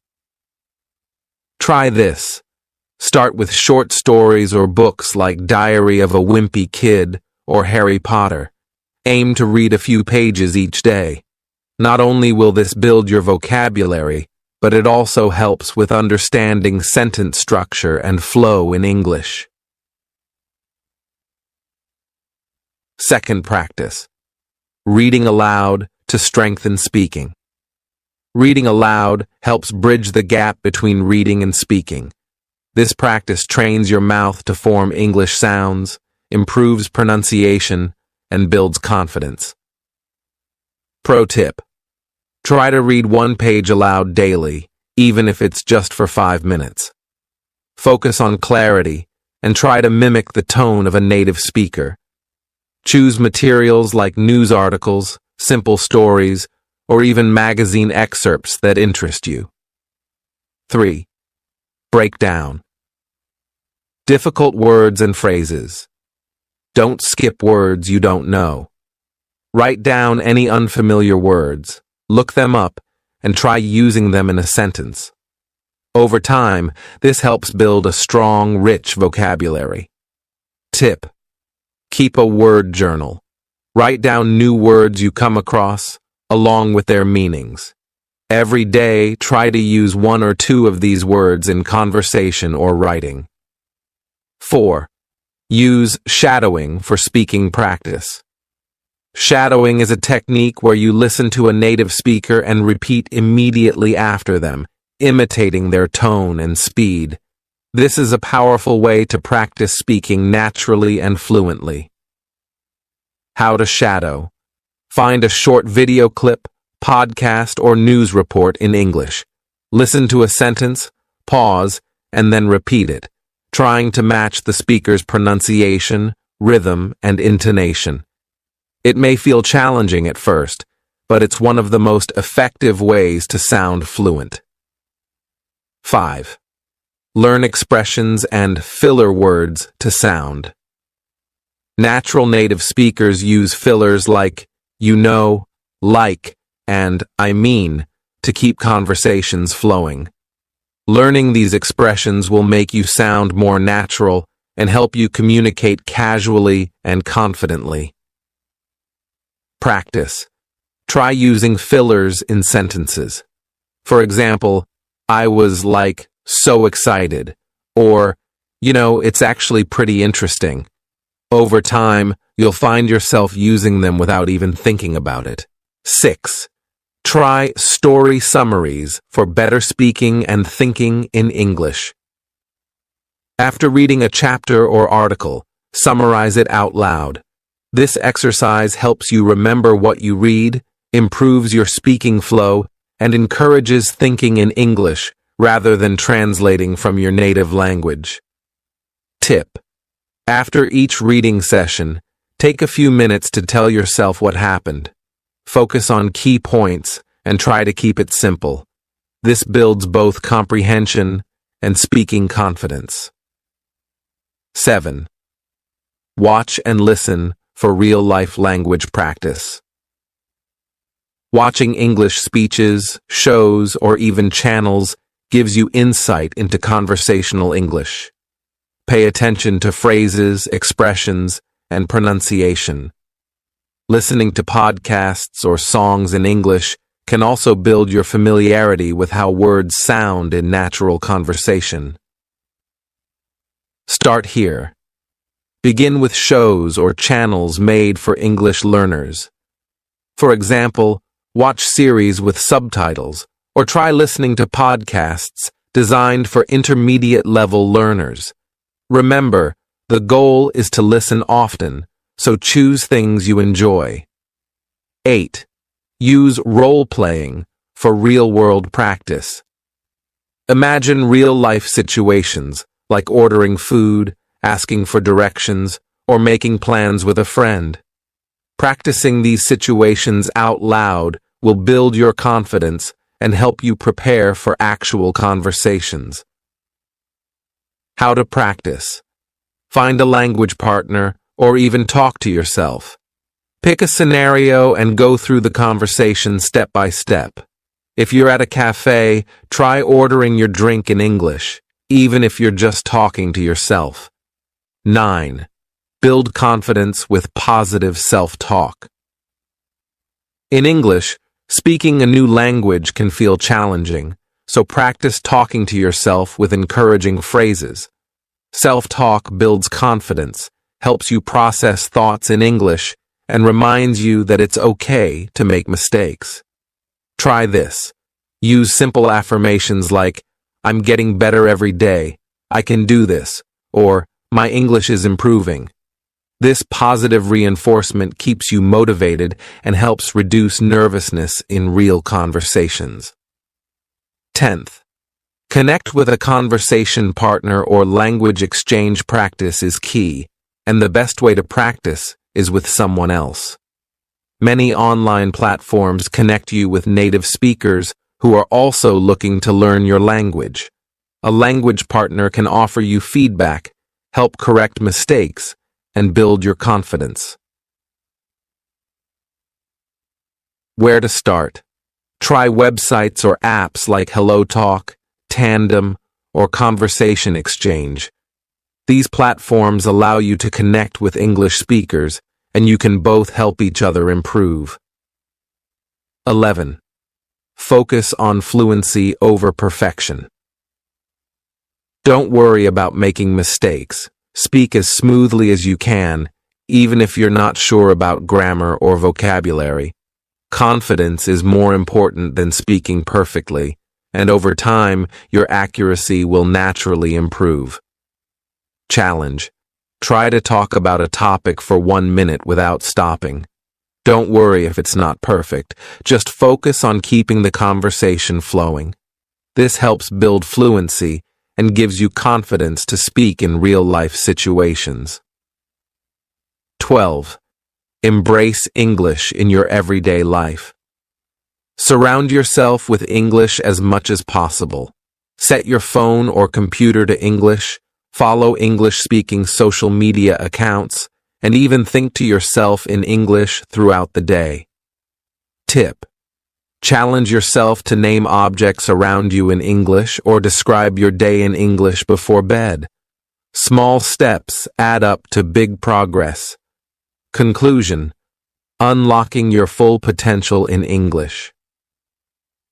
Try this. Start with short stories or books like Diary of a Wimpy Kid or Harry Potter. Aim to read a few pages each day. Not only will this build your vocabulary, but it also helps with understanding sentence structure and flow in English. Second practice. Reading aloud to strengthen speaking. Reading aloud helps bridge the gap between reading and speaking. This practice trains your mouth to form English sounds, improves pronunciation, and builds confidence. Pro tip. Try to read one page aloud daily, even if it's just for 5 minutes. Focus on clarity, and try to mimic the tone of a native speaker. Choose materials like news articles, simple stories, or even magazine excerpts that interest you. 3. Break down. Difficult words and phrases. Don't skip words you don't know. Write down any unfamiliar words, look them up, and try using them in a sentence. Over time, this helps build a strong, rich vocabulary. Tip: keep a word journal. Write down new words you come across, along with their meanings. Every day, try to use one or two of these words in conversation or writing. 4. Use shadowing for speaking practice. Shadowing is a technique where you listen to a native speaker and repeat immediately after them, imitating their tone and speed. This is a powerful way to practice speaking naturally and fluently. How to shadow. Find a short video clip, podcast, or news report in English. Listen to a sentence, pause, and then repeat it, trying to match the speaker's pronunciation, rhythm, and intonation. It may feel challenging at first, but it's one of the most effective ways to sound fluent. 5. Learn expressions and filler words to sound. Natural native speakers use fillers like "you know," "like," and "I mean" to keep conversations flowing. Learning these expressions will make you sound more natural and help you communicate casually and confidently. Practice. Try using fillers in sentences. For example, "I was like so excited," or, "it's actually pretty interesting." Over time, you'll find yourself using them without even thinking about it. 6. Try story summaries for better speaking and thinking in English. After reading a chapter or article, summarize it out loud. This exercise helps you remember what you read, improves your speaking flow, and encourages thinking in English rather than translating from your native language. Tip: after each reading session, take a few minutes to tell yourself what happened. Focus on key points and try to keep it simple. This builds both comprehension and speaking confidence. 7. Watch and listen for real-life language practice. Watching English speeches, shows, or even channels gives you insight into conversational English. Pay attention to phrases, expressions, and pronunciation. Listening to podcasts or songs in English can also build your familiarity with how words sound in natural conversation. Start here. Begin with shows or channels made for English learners. For example, watch series with subtitles, or try listening to podcasts designed for intermediate-level learners. Remember, the goal is to listen often, so choose things you enjoy. 8. Use role-playing for real-world practice. Imagine real-life situations like ordering food, asking for directions, or making plans with a friend. Practicing these situations out loud will build your confidence and help you prepare for actual conversations. How to practice. Find a language partner or even talk to yourself. Pick a scenario and go through the conversation step by step. If you're at a cafe, try ordering your drink in English, even if you're just talking to yourself. 9. Build confidence with positive self-talk. In English, speaking a new language can feel challenging, so practice talking to yourself with encouraging phrases. Self-talk builds confidence, helps you process thoughts in English, and reminds you that it's okay to make mistakes. Try this. Use simple affirmations like, "I'm getting better every day," "I can do this," or "My English is improving." This positive reinforcement keeps you motivated and helps reduce nervousness in real conversations. 10th, Connect with a conversation partner or language exchange. Practice is key, and the best way to practice is with someone else. Many online platforms connect you with native speakers who are also looking to learn your language. A language partner can offer you feedback, help correct mistakes, and build your confidence. Where to start? Try websites or apps like HelloTalk, Tandem, or Conversation Exchange. These platforms allow you to connect with English speakers, and you can both help each other improve. 11. Focus on fluency over perfection. Don't worry about making mistakes. Speak as smoothly as you can, even if you're not sure about grammar or vocabulary. Confidence is more important than speaking perfectly, and over time, your accuracy will naturally improve. Challenge. Try to talk about a topic for 1 minute without stopping. Don't worry if it's not perfect. Just focus on keeping the conversation flowing. This helps build fluency and gives you confidence to speak in real-life situations. 12. Embrace English in your everyday life. Surround yourself with English as much as possible. Set your phone or computer to English, follow English-speaking social media accounts, and even think to yourself in English throughout the day. Tip: challenge yourself to name objects around you in English or describe your day in English before bed. Small steps add up to big progress. Conclusion: unlocking your full potential in English.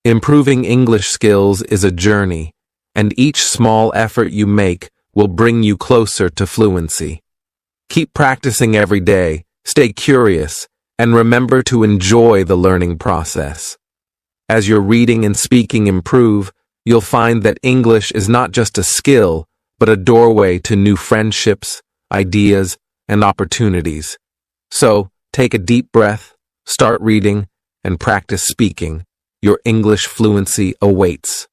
Improving English skills is a journey, and each small effort you make will bring you closer to fluency. Keep practicing every day, stay curious, and remember to enjoy the learning process. As your reading and speaking improve, you'll find that English is not just a skill, but a doorway to new friendships, ideas, and opportunities. So, take a deep breath, start reading, and practice speaking. Your English fluency awaits.